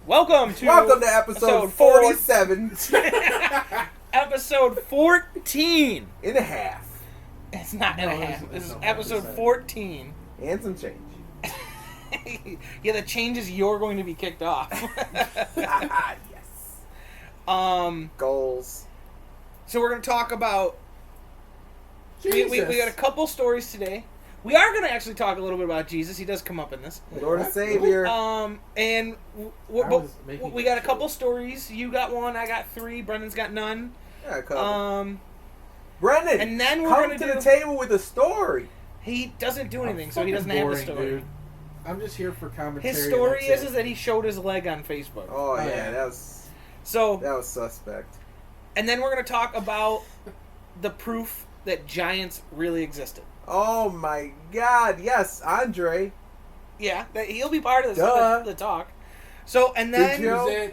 Welcome to episode 47 episode 14 and a half. It's not and a half. This is episode 14. And some change. Yeah, the change is you're going to be kicked off. Yes. Goals. So we're going to talk about... We got a couple stories today. We are going to actually talk a little bit about Jesus. He does come up in this. Lord and Savior. And we got a couple stories. You got one. I got three. Brendan's got none. Yeah, a couple. Brenden, and then we're come gonna to the table with a story. He doesn't do anything, so he doesn't have a story. Dude. I'm just here for commentary. His story is that he showed his leg on Facebook. Oh yeah, that was suspect. And then we're going to talk about the proof that giants really existed. Oh my God! Yes, Andre. Yeah, he'll be part of the talk. So and then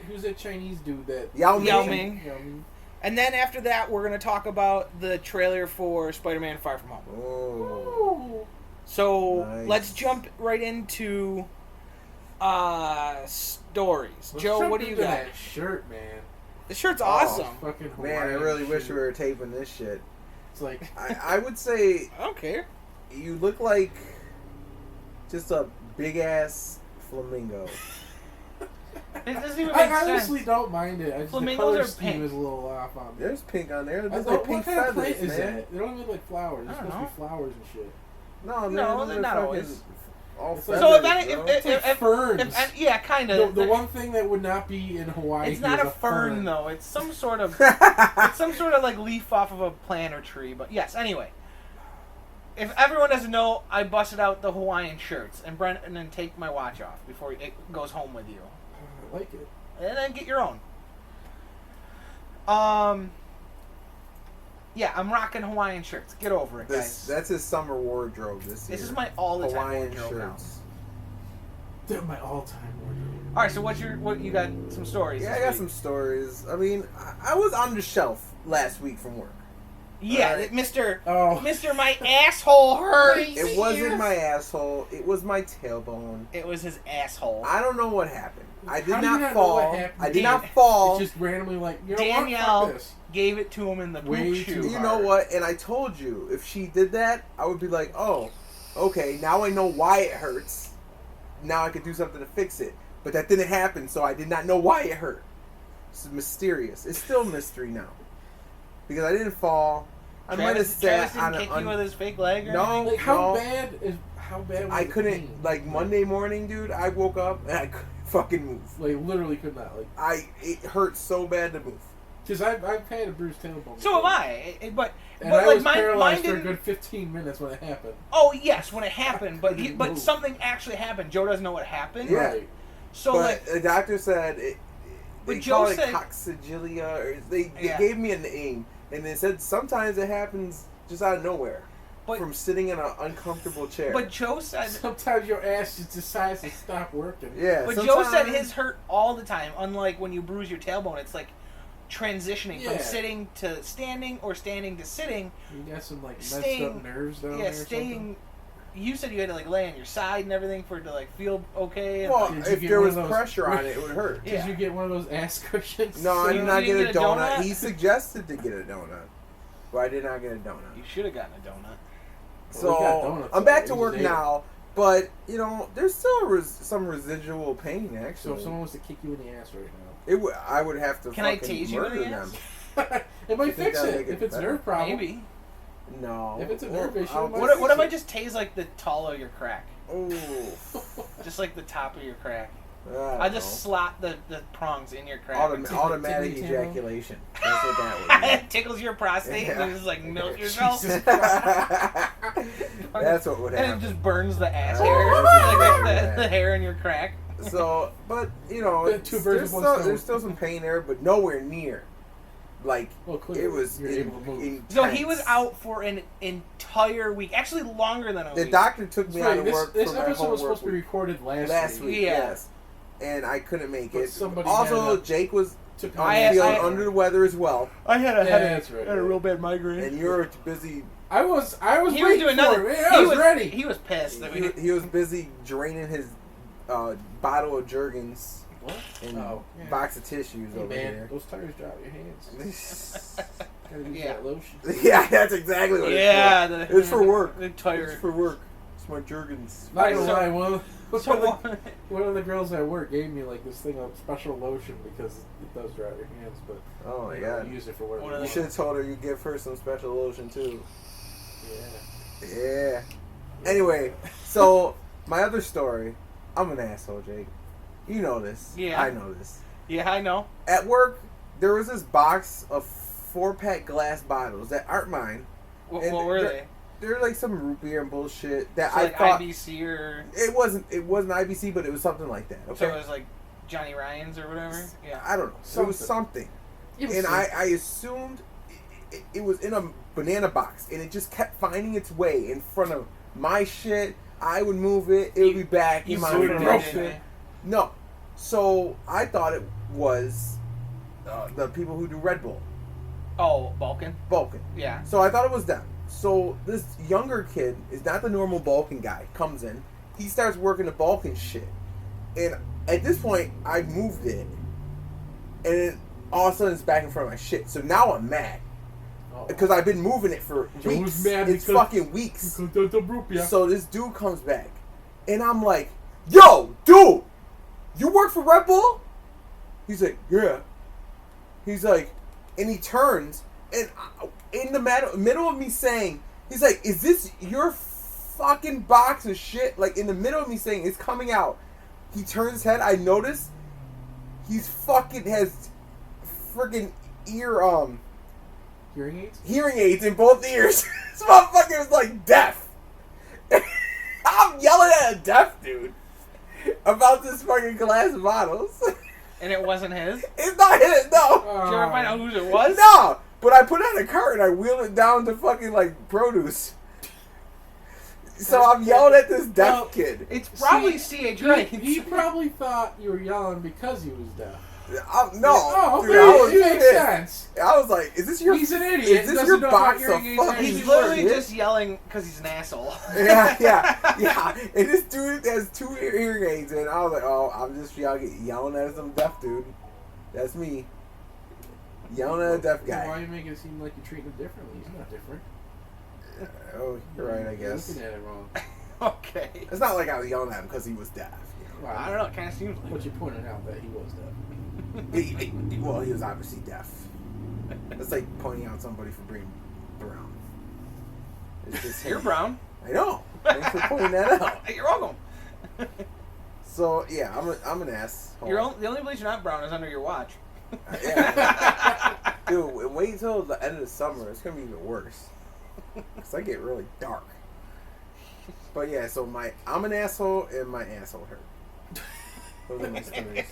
who's that Chinese dude that Yao Ming. And then after that, we're going to talk about the trailer for Spiderman: Far From Home. Oh. So nice. Let's jump right into stories. Joe, what do you got? That shirt, man. The shirt's awesome. Man, I really wish we were taping this shit. It's like I would say I don't care. You look like just a big ass flamingo. It doesn't even make sense. I honestly don't mind it. Flamingos the color are scheme pink. is a little off on me. There's pink on there. There's like pink what kind of feathers, plant is man. that? They don't even look like flowers. They're supposed to be flowers and shit. No, man. No, they're not always. All It's feathers, so if ferns. Yeah, kind of. The one thing that would not be in Hawaii. It's not a fern though. It's some sort of like leaf off of a plant or tree. But yes, anyway. If everyone doesn't know, I busted out the Hawaiian shirts and then take my watch off before it goes home with you. I like it. And then get your own. Yeah, I'm rocking Hawaiian shirts. Get over it, guys. That's his summer wardrobe this year. This is my all-the-time Hawaiian wardrobe shirts. They're my all-time wardrobe. All right, so what you got? Some stories? Yeah, I got some stories. I mean, I was on the shelf last week from work. Yeah, right. Mr. My asshole hurt. It wasn't my asshole. It was my tailbone. It was his asshole. I don't know what happened. I did How do you not fall. know what happened? I did not fall. It's just randomly like, you know Danielle what? Fuck this. gave it to him in the poop shoe. You know what? And I told you, if she did that, I would be like, oh, okay, now I know why it hurts. Now I could do something to fix it. But that didn't happen, so I did not know why it hurt. It's mysterious. It's still a mystery now. Because I didn't fall. I might have sat on kick you with his fake leg or No, anything? How bad was I couldn't, pain? like, Monday morning, dude, I woke up and I couldn't fucking move. Like, literally could not. Like, it hurt so bad to move. Because I've had a bruised tailbone. So have I. But I like was paralyzed for a good 15 minutes when it happened. Oh, yes, when it happened. But something actually happened. Joe doesn't know what happened. Yeah. Right. So, but the doctor said they Joe call it said coccygelia, or they gave me a name, and they said sometimes it happens just out of nowhere, from sitting in an uncomfortable chair. But Joe said sometimes your ass just decides to stop working. Yeah. But Joe said his hurt all the time. Unlike when you bruise your tailbone, it's like transitioning from sitting to standing or standing to sitting. You got some like messed up nerves down there. Yeah, staying. You said you had to like lay on your side and everything for it to like feel okay. And, well, if there was pressure on it, it would hurt. Did you get one of those ass cushions? No, So I did not get a donut. donut. He suggested to get a donut, but I did not get a donut. You should have gotten a donut. So I'm back to work now, but you know, there's still some residual pain. Actually, so if someone was to kick you in the ass right now, I would have to. Can I tase you in the ass? It might fix it if it's a nerve problem. Maybe. No. If it's a nerve issue, what if I just tase like the tall of your crack? Oh. Just like the top of your crack. I just slot the prongs in your crack. Automatic ejaculation. That's what that would be. It tickles your prostate and you just like milk yourself. That's what would happen. And it just burns the ass hair. Like the hair in your crack. So, but, you know, there's still some pain there, but nowhere near. Like, it was intense. So he was out for an entire week. Actually, longer than a week. The doctor took me out of work. This episode was supposed to be recorded last week. Yes. And I couldn't make it. Also, Jake was feeling under the weather as well. I had a headache. I had a real bad migraine. And you were busy. I was doing nothing. I was ready. He was pissed. He was busy draining his bottle of Jergens What? And yeah. box of tissues over man, here. those tires drop your hands. Gotta use that lotion. Yeah, that's exactly what it's for. It's for work. The tire. It's for work. It's my Jergens. Not gonna lie, one of the girls at work gave me like this thing of special lotion because it does dry your hands, but oh my god, use it for whatever. You should have told her you give her some special lotion too. Yeah. Anyway, so my other story, I'm an asshole, Jake. You know this. Yeah. I know this. Yeah, I know. At work, there was this box of 4-pack glass bottles that aren't mine. What were they? They're like some root beer and bullshit that so I like thought IBC or it wasn't IBC, but it was something like that. Okay, so it was like Johnny Ryan's or whatever. Yeah, I don't know. It was something, and I assumed it was in a banana box, and it just kept finding its way in front of my shit. I would move it; it would be back in my shit. No, so I thought it was the people who do Red Bull. Oh, Balkan. Yeah. So I thought it was them. So this younger kid is not the normal Balkan guy. Comes in, he starts working the Balkan shit, and at this point I moved it, and then all of a sudden it's back in front of my shit. So now I'm mad because I've been moving it for weeks. It's fucking weeks. So this dude comes back, and I'm like, "Yo, dude, you work for Red Bull?" He's like, "Yeah." He's like, and he turns. And in the middle of me saying, he's like, "Is this your fucking box of shit?" Like, in the middle of me saying, it's coming out. He turns his head. I notice he's fucking has freaking hearing aids in both ears. This motherfucker is like deaf. I'm yelling at a deaf dude about this fucking glass of bottles. And it wasn't his? It's not his, no. Did you ever find out whose it was? No. But I put it on a cart and I wheeled it down to fucking like produce. So I'm yelling at this deaf kid. It's probably C.H. Right. He probably thought you were yelling because he was deaf. No. Dude, it makes sense. I was like, "Is this your? He's an idiot. Is this your box of fucking?" He's literally just yelling because he's an asshole. Yeah. And this dude has 2 hearing aids, and I was like, "Oh, I'm just yelling at some deaf dude. That's me." Yelling at a deaf guy. Why are you making it seem like you're treating him differently? He's not different. Oh, you're right, I guess. You're looking at it wrong. Okay. It's not like I was yelling at him because he was deaf. Well, I don't know. It kind of seems like. But you pointed out that he was deaf. Well, he was obviously deaf. It's like pointing out somebody for being brown. It's just You're brown. I know. Thanks for pointing that out. You're welcome. So yeah, I'm an ass. The only place you're not brown is under your watch. Yeah. Dude, wait until the end of the summer. It's gonna be even worse. Cause I get really dark. But yeah, so I'm an asshole and my asshole hurt. Those are my stories.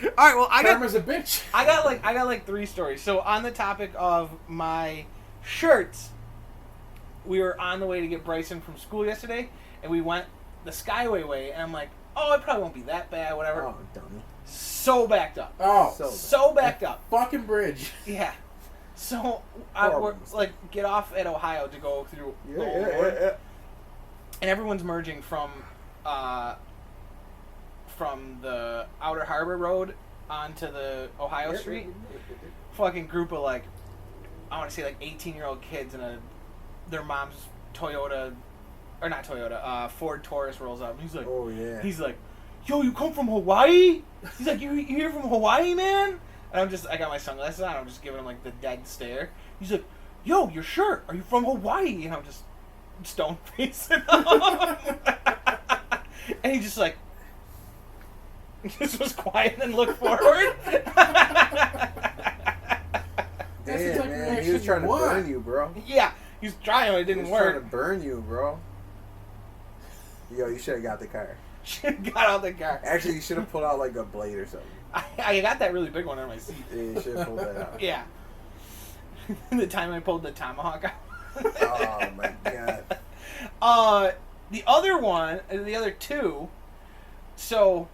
All right, well, Karma's a bitch. I got like 3 stories. So on the topic of my shirts, we were on the way to get Bryson from school yesterday, and we went the Skyway way, and I'm like, "Oh, it probably won't be that bad, whatever." Oh, dummy. So backed up. Oh, so backed up. Fucking bridge. Yeah. So we're like get off at Ohio to go through. Yeah. And everyone's merging from the Outer Harbor Road onto the Ohio Street. Fucking group of like, I want to say like 18-year-old kids and their mom's Toyota, or not Toyota, Ford Taurus rolls up. He's like, "Oh yeah." He's like, "Yo, you come from Hawaii?" He's like, "You here from Hawaii, man?" And I got my sunglasses on. I'm just giving him like the dead stare. He's like, "Yo, your shirt. Are you from Hawaii?" And I'm just stone facing him. And he just like, just was quiet and looked forward. Damn, man, he was trying to burn you, bro. Yeah, he was trying, but it didn't work. Trying to burn you, bro. Yo, you should have got the car. Should have got out the car. Actually, you should have pulled out like a blade or something. I got that really big one on my seat. Yeah, you should have pulled that out. Yeah. The time I pulled the tomahawk out. Oh my god. The other 2. So,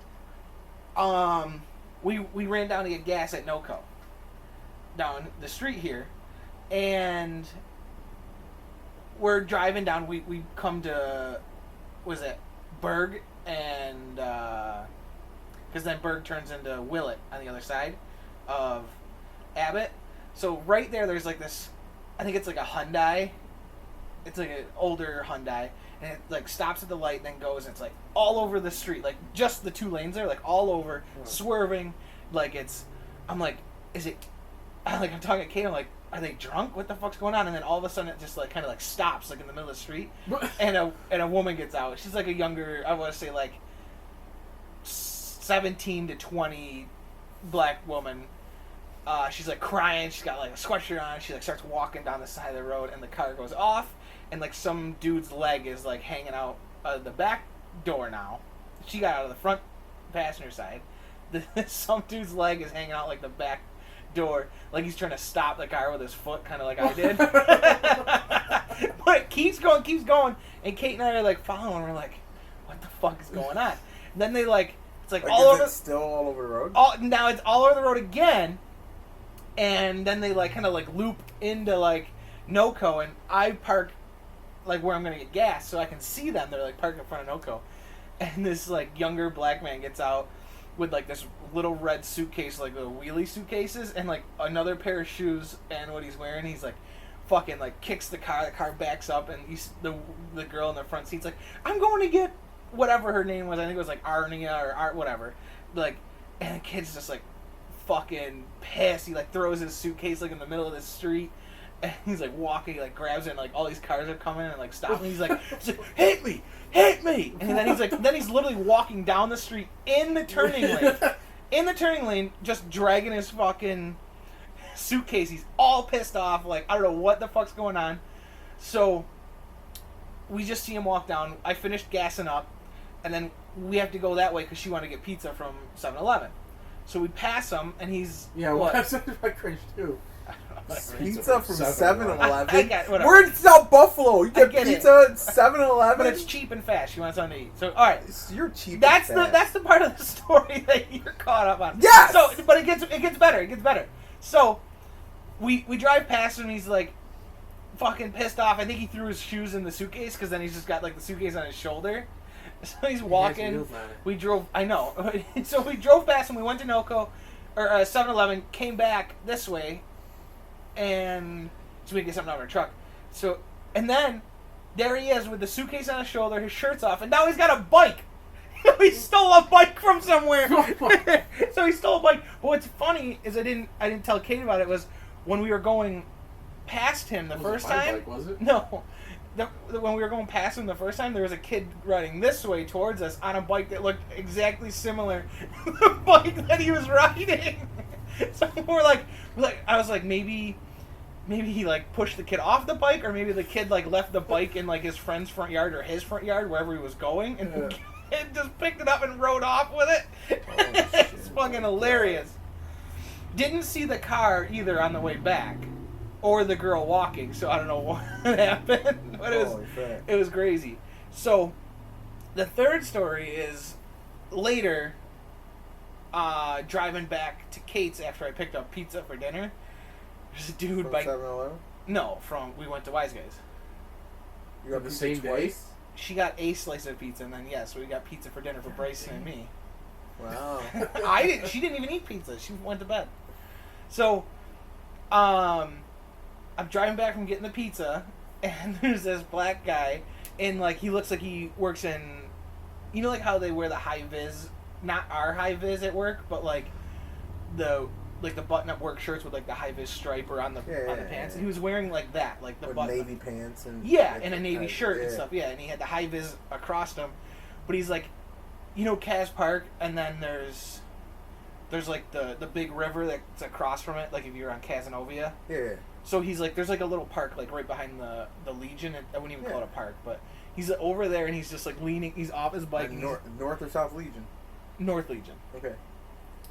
we ran down to get gas at NoCo, down the street here, and we're driving down. We come to, was it Berg and because because then Berg turns into Willett on the other side of Abbott. So right there's like this, I think it's like a Hyundai. It's like an older Hyundai, and it like stops at the light, then goes, and it's like all over the street, like just the 2 lanes there, like all over, swerving, like I'm like, I'm talking to Kate, I'm like, are they drunk? What the fuck's going on? And then all of a sudden it just like kind of like stops like in the middle of the street, and a woman gets out. She's like a younger, I want to say like 17 to 20 black woman. She's like crying. She's got like a sweatshirt on. She like starts walking down the side of the road, and the car goes off, and like some dude's leg is like hanging out the back door now. She got out of the front passenger side. Some dude's leg is hanging out like the back door, like he's trying to stop the car with his foot, kind of like I did. But it keeps going, and Kate and I are like following. We're like, what the fuck is going on? And then they like, it's like all over. Still all over the road. Now it's all over the road again. And then they like kind of like loop into like NoCo, and I park like where I'm gonna get gas, so I can see them. They're like parked in front of NoCo, and this like younger black man gets out with like this little red suitcase, like the wheelie suitcases, and like another pair of shoes, and what he's wearing, he's like fucking like kicks the car backs up, and the girl in the front seat's like, I'm going to get whatever her name was, I think it was like Arnia or Art whatever, like, and the kid's just like fucking pissed. He like throws his suitcase like in the middle of the street, and he's like walking, he like grabs it, and like all these cars are coming and like stopping. He's like hit me, and then he's literally walking down the street in the turning lane, just dragging his fucking suitcase. He's all pissed off, like I don't know what the fuck's going on. So we just see him walk down. I finished gassing up, and then we have to go that way because she wanted to get pizza from 7-Eleven. So we pass him, and he's what? That's my cringe too. Pizza from 7-Eleven. I got whatever. We're in South Buffalo. You get get pizza at 7-Eleven. But it's cheap and fast. You want something to eat. So all right, you're cheap. That's and fast. that's the part of the story that you're caught up on. Yes. So, but it gets better. So we drive past him, and he's like fucking pissed off. I think he threw his shoes in the suitcase because then he's just got like the suitcase on his shoulder. So he's walking. We drove. I know. So we drove past him. We went to NoCo or 7-Eleven. Came back this way, and so we could get something out of our truck. So and then there he is with the suitcase on his shoulder, his shirt's off, and now he's got a bike. He stole a bike from somewhere. So he stole a bike. But what's funny is I didn't tell Kate about it. Was when we were going past him the first time. Bike, was it? No. When we were going past him the first time, there was a kid riding this way towards us on a bike that looked exactly similar to the bike that he was riding. So we're like, I was like, maybe he like pushed the kid off the bike, or maybe the kid like left the bike in like his friend's front yard or his front yard, wherever he was going, and the kid just picked it up and rode off with it. It's fucking hilarious. Didn't see the car either on the way back. Or the girl walking, so I don't know what happened, but it was crazy. So, the third story is later, driving back to Kate's after I picked up pizza for dinner. There's a dude from by 7-Eleven? No, we went to Wise Guys. You got the pizza same twice? She got a slice of pizza, and then we got pizza for dinner for Bryson and me. Wow. She didn't even eat pizza. She went to bed. So, I'm driving back from getting the pizza, and there's this black guy, and like he looks like he works in, you know, like how they wear the high vis, not our high vis at work, but like the button up work shirts with like the high vis striper on the pants, and he was wearing like that, like the button navy pants and and a navy shirt and stuff, and he had the high vis across him, but he's like, you know, Kaz Park, and then there's like the big river that's across from it, like if you're on Casanova. Yeah. So he's like, there's like a little park like right behind the Legion. I wouldn't even call it a park, but he's over there and he's just like leaning. He's off his bike. North or South Legion? North Legion. Okay.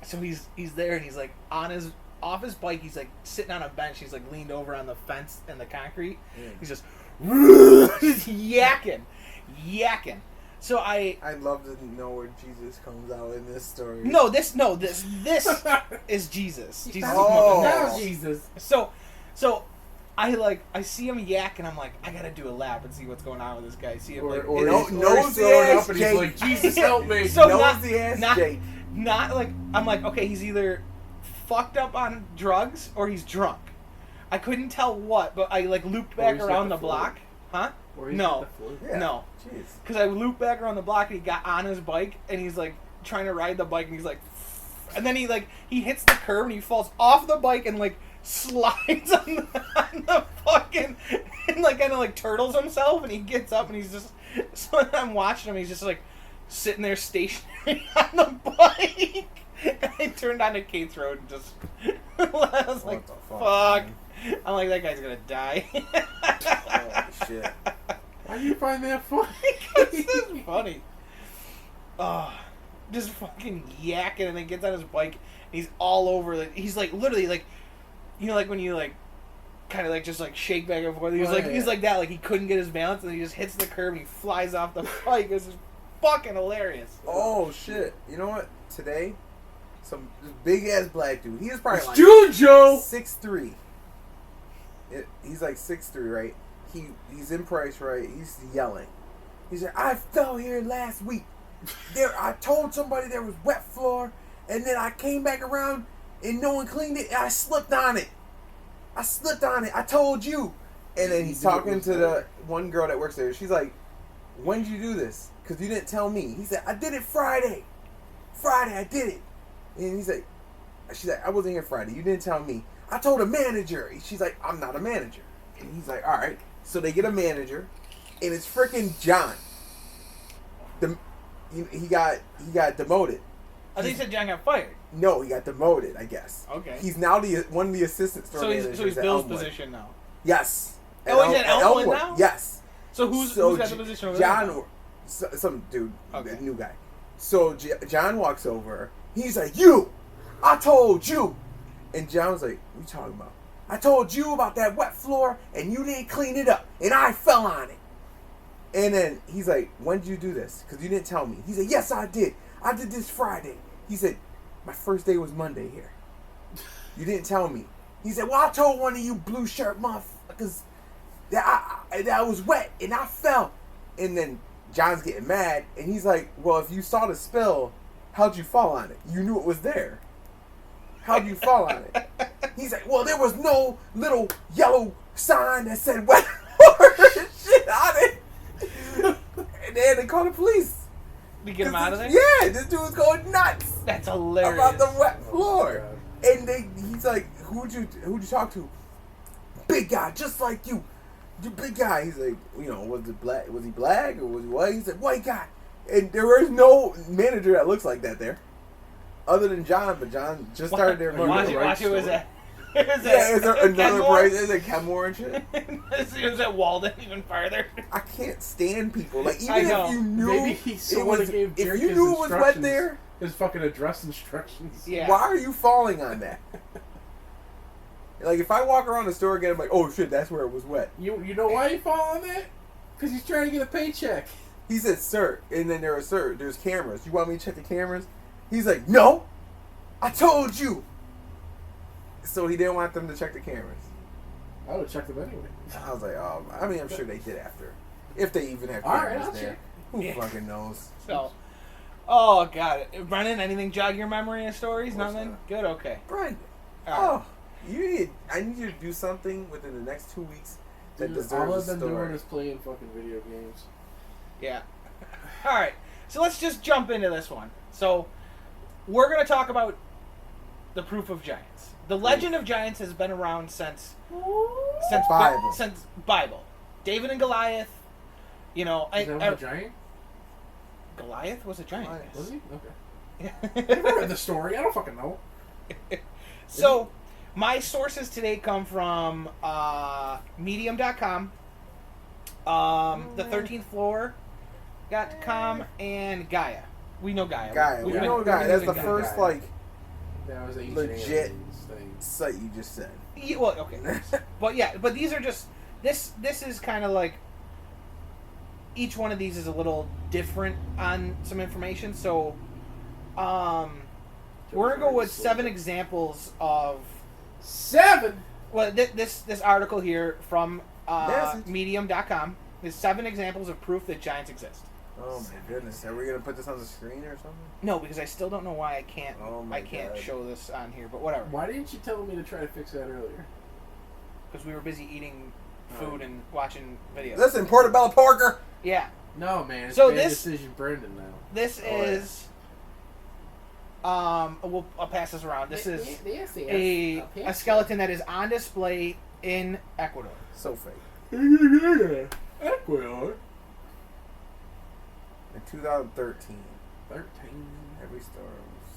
So he's there and he's like off his bike. He's like sitting on a bench. He's like leaned over on the fence and the concrete. Yeah. He's just yakking. So I'd love to know where Jesus comes out in this story. No, this is Jesus. Jesus. Now Jesus. So I see him yak, and I'm like, I gotta do a lap and see what's going on with this guy. See him like, Or No- he's nosy throwing ass up and he's Jake. like, Jesus help me. So Nosy ass not, Jake. not like I'm like, okay, he's either fucked up on drugs or he's drunk. I couldn't tell what, but I like looped back he's got around the the flu. block, huh? Or he's No. got the flu. Yeah. No, Jeez. because I looped back around the block and he got on his bike and he's like trying to ride the bike and he's like, and then he hits the curb and he falls off the bike and like slides on the fucking and like kind of like turtles himself and he gets up and he's just so then I'm watching him, he's just like sitting there stationary on the bike and I turned onto Kate's Road and just I was What like the fuck. man? I'm like, that guy's gonna die. Holy shit. Why do you find that funny? This is funny. Oh, just fucking yakking, and then gets on his bike. And he's all over. Like, he's like literally like, you know, like when you like, kind of like just like shake back and forth. He was Oh, like yeah. he's like that. Like he couldn't get his balance, and he just hits the curb and he flies off the bike. This is fucking hilarious. Oh shit. You know what? Today, some big ass black dude. He was probably It's like Jujo! 6'3". He's like 6'3", right? He's in Price, right? He's yelling. He's like, I fell here last week. I told somebody there was wet floor, and then I came back around and no one cleaned it, and I slipped on it. I told you. And then he's talking to the one girl that works there. She's like, when did you do this? Because you didn't tell me. He said, I did it Friday. I did it. And she's like, I wasn't here Friday. You didn't tell me. I told a manager. She's like, I'm not a manager. And he's like, all right. So they get a manager, and it's freaking John. He got demoted. I think said John got fired. No, he got demoted, I guess. Okay. He's now one of the assistant store So managers he's at Bill's Elmwood. position now. Yes. Oh, he's at Elmwood now? Yes. So who's got the position over John, there? some dude, Okay. a new guy. So John walks over. He's like, "You, I told you," and John's like, "What you talking about? I told you about that wet floor, and you didn't clean it up, and I fell on it." And then he's like, "When did you do this? Because you didn't tell me." He said, "Yes, I did. I did this Friday." He said, "My first day was Monday here. You didn't tell me." He said, "Well, I told one of you blue shirt motherfuckers that I was wet and I fell." And then John's getting mad, and he's like, "Well, if you saw the spill, how'd you fall on it? You knew it was there. How'd you fall on it?" He's like, "Well, there was no little yellow sign that said wet floor and shit on it." And then they called the police. To get him out of there? Yeah, this dude was going nuts That's hilarious. about the wet floor. God. And he's like, who'd you talk to? Big guy, just like you. You big guy. He's like, was he black or was he white? He's like, white guy. And there is no manager that looks like that there. Other than John, but John just started there. Watch it was at. Yeah, is there another price? Is it Kenmore and shit? It was at Walden even farther. I can't stand people. Like, I even know. if you knew Maybe he someone gave if Jerk you his knew it was wet instructions, there, his fucking address instructions. Yeah. why are you falling on that? Like, if I walk around the store again, I'm like, oh shit, that's where it was wet. You know why he fall on that? Because he's trying to get a paycheck. He said, sir, and then there's cameras. You want me to check the cameras? He's like, no, I told you. So he didn't want them to check the cameras. I would have checked them anyway. I was like, oh, I mean, I'm sure they did after. If they even have All right, cameras I'll there. check. Who Yeah. fucking knows? So, oh god, Brennan, anything jog your memory of stories? Of course Nothing. not. Good. Okay. Brenden. All right. Oh, I need you to do something within the next 2 weeks that Dude, deserves all a I've been doing story. is playing fucking video games. Yeah. All right. So let's just jump into this one. So we're gonna talk about the proof of giants. The legend of giants has been around since Bible. Since Bible. David and Goliath. Is that one a giant? Goliath was a giant. Goliath. Was he? Okay. yes. I never read the story. I don't fucking know. So, my sources today come from Medium.com, the 13th Floor.com, and Gaia. We know Gaia. Gaia. We know Gaia. That's the Gaia. first, Gaia. like, That was ancient legit aliens thing. site you just said. Yeah, well, okay. but these are just this is kind of like each one of these is a little different on some information. So we're gonna go with 7 examples of 7. Well, this article here from Message. Medium.com is 7 examples of proof that giants exist. Oh my goodness! Are we gonna put this on the screen or something? No, because I still don't know why I can't. Oh my I can't God. show this on here, but whatever. Why didn't you tell me to try to fix that earlier? Because we were busy eating food and watching videos. Listen, Portobello Porker. Yeah. No, man. It's So bad this- decision, Brenden. Now. This Oh, yeah. is. I'll pass this around. This is a a skeleton that is on display in Ecuador. So fake. Ecuador. In 2013, 13. every star was.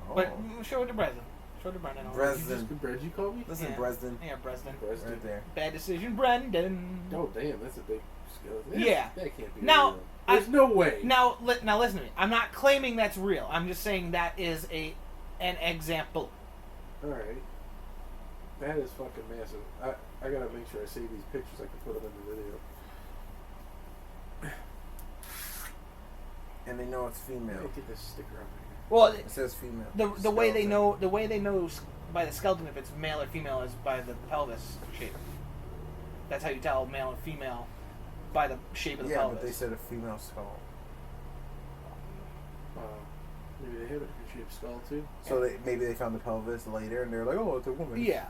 Oh. But show it to Brenden. Show it to Brenden. Bresden. Bread you call me? Listen, Yeah. Bresden. Yeah, Brenden. Right there. Bad decision, Brenden. Oh, damn. That's a big skeleton. Yeah. That can't be Now, real. There's no way. Now listen to me. I'm not claiming that's real. I'm just saying that is an example. Alright. That is fucking massive. I gotta make sure I save these pictures. I can put them in the video. And they know it's Let female. me get this sticker on here. Well, It says female. the way they Skeleton. know by the skeleton if it's male or female is by the pelvis shape. That's how you tell male and female by the shape of the Yeah, pelvis. but they said a female skull. Maybe they have a different shaped skull too. So maybe they found the pelvis later, and they're like, "Oh, it's a woman." Yeah.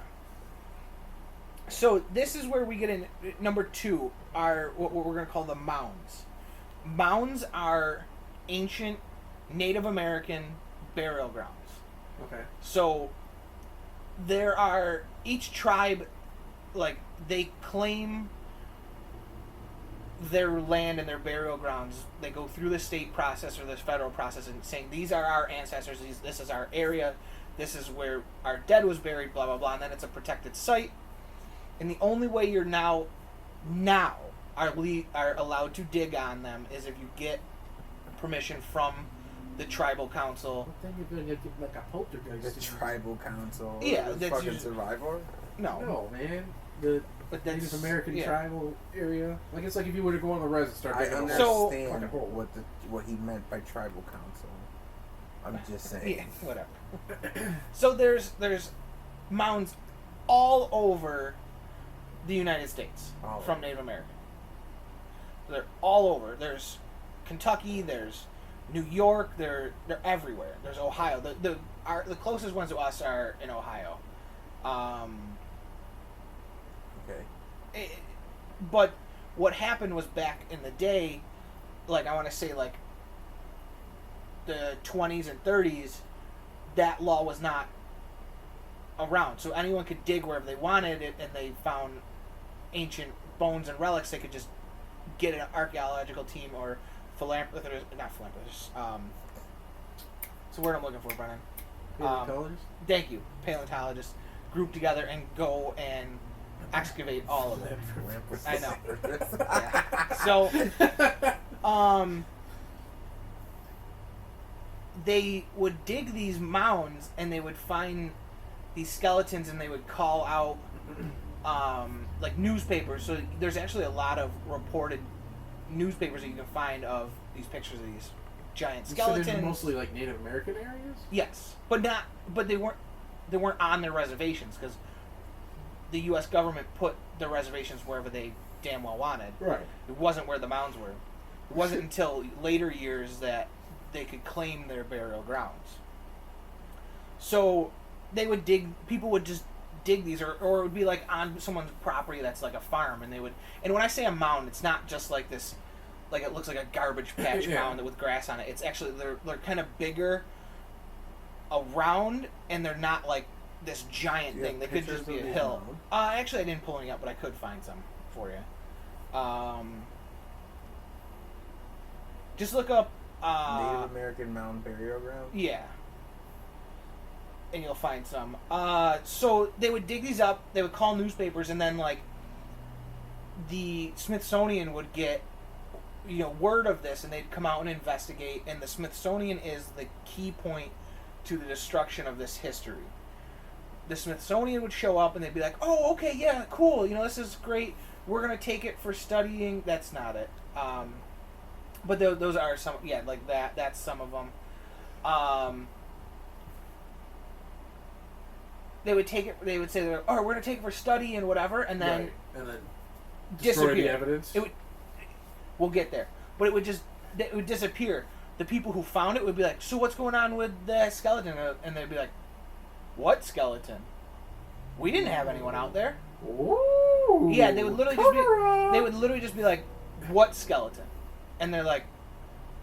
So this is where we get in. Number 2 are what we're going to call the mounds. Mounds are ancient Native American burial grounds. Okay. So there are each tribe, like they claim their land and their burial grounds. They go through the state process or the federal process and saying these are our ancestors. This is our area. This is where our dead was buried. Blah blah blah. And then it's a protected site. And the only way you're now are allowed to dig on them is if you get permission from the tribal council. But then you're gonna get like a The poltergeist. tribal council. Yeah, the that's fucking usually- survivor. No, No, man. The but that's Native American yeah. tribal area. Like it's like if you were to go on the res and start I digging a hole. So- understand Fucking hole. what he meant by tribal council. I'm just saying. Yeah, whatever. So there's mounds all over the United States All from over. Native American. They're all over. There's Kentucky. There's New York. They're everywhere. There's Ohio. The closest ones to us are in Ohio. Okay. But what happened was back in the day, like I want to say like the 20s and 30s, that law was not around. So anyone could dig wherever they wanted it, and they found ancient bones and relics. They could just get an archaeological team or philanthropist, not philanthropist. It's the word I'm looking for, Brennan. Paleontologist? Thank you, paleontologists, group together and go and excavate all of it. I know. Yeah. So, they would dig these mounds and they would find these skeletons and they would call out like newspapers. So there's actually a lot of reported newspapers that you can find of these pictures of these giant So skeletons. they're mostly like Native American areas? Yes, but they weren't on their reservations because the U.S. government put the reservations wherever they damn well wanted. Right. It wasn't where the mounds were. It wasn't until later years that they could claim their burial grounds. So they would dig. People would just dig these, or it would be like on someone's property that's like a farm, and they would. And when I say a mound, it's not just like this, like it looks like a garbage patch Yeah. mound with grass on it. It's actually they're kind of bigger around, and they're not like this giant You thing. They have could just pictures be a of these hill. mounds? Actually, I didn't pull any up, but I could find some for you. Just look up. Native American mound burial ground. Yeah. And you'll find some. So they would dig these up, they would call newspapers, and then, like, the Smithsonian would get, word of this, and they'd come out and investigate, and the Smithsonian is the key point to the destruction of this history. The Smithsonian would show up, and they'd be like, oh, okay, yeah, cool, this is great, we're going to take it for studying. That's not it. But those are some, like that's some of them. they would take it. They would say, "Oh, we're gonna take it for study and whatever," and then Right. And then destroy disappear. the evidence. It would. We'll get there, but it would disappear. The people who found it would be like, "So what's going on with the skeleton?" And they'd be like, "What skeleton? We didn't have anyone out there." Ooh, Yeah, they would literally just be. cover-up. They would literally just be like, "What skeleton?" And they're like,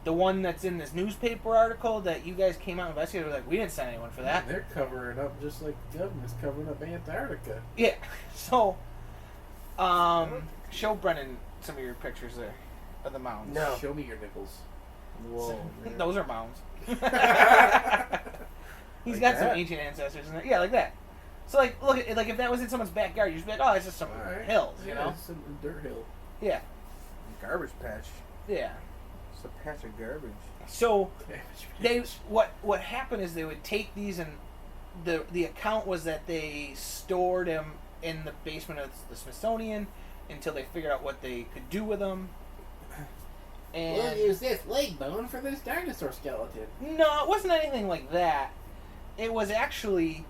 "The one that's in this newspaper article that you guys came out and investigated." We're like, "We didn't send anyone for that." They're covering up just like the government's covering up Antarctica. Yeah. So, show Brendan some of your pictures there of the mounds. No. Show me your nipples. Whoa, man. Those are mounds. He's Like got some that? ancient ancestors in there. Yeah, like that. So like, look at like if that was in someone's backyard, you'd just be like, "Oh, it's just some Alright. hills," you Yeah, know? it's some dirt hill. Yeah, Garbage patch. yeah. It's a patch of garbage. So what happened is they would take these and the account was that they stored them in the basement of the Smithsonian until they figured out what they could do with them. And We'll use this leg bone for this dinosaur skeleton. no, it wasn't anything like that. It was actually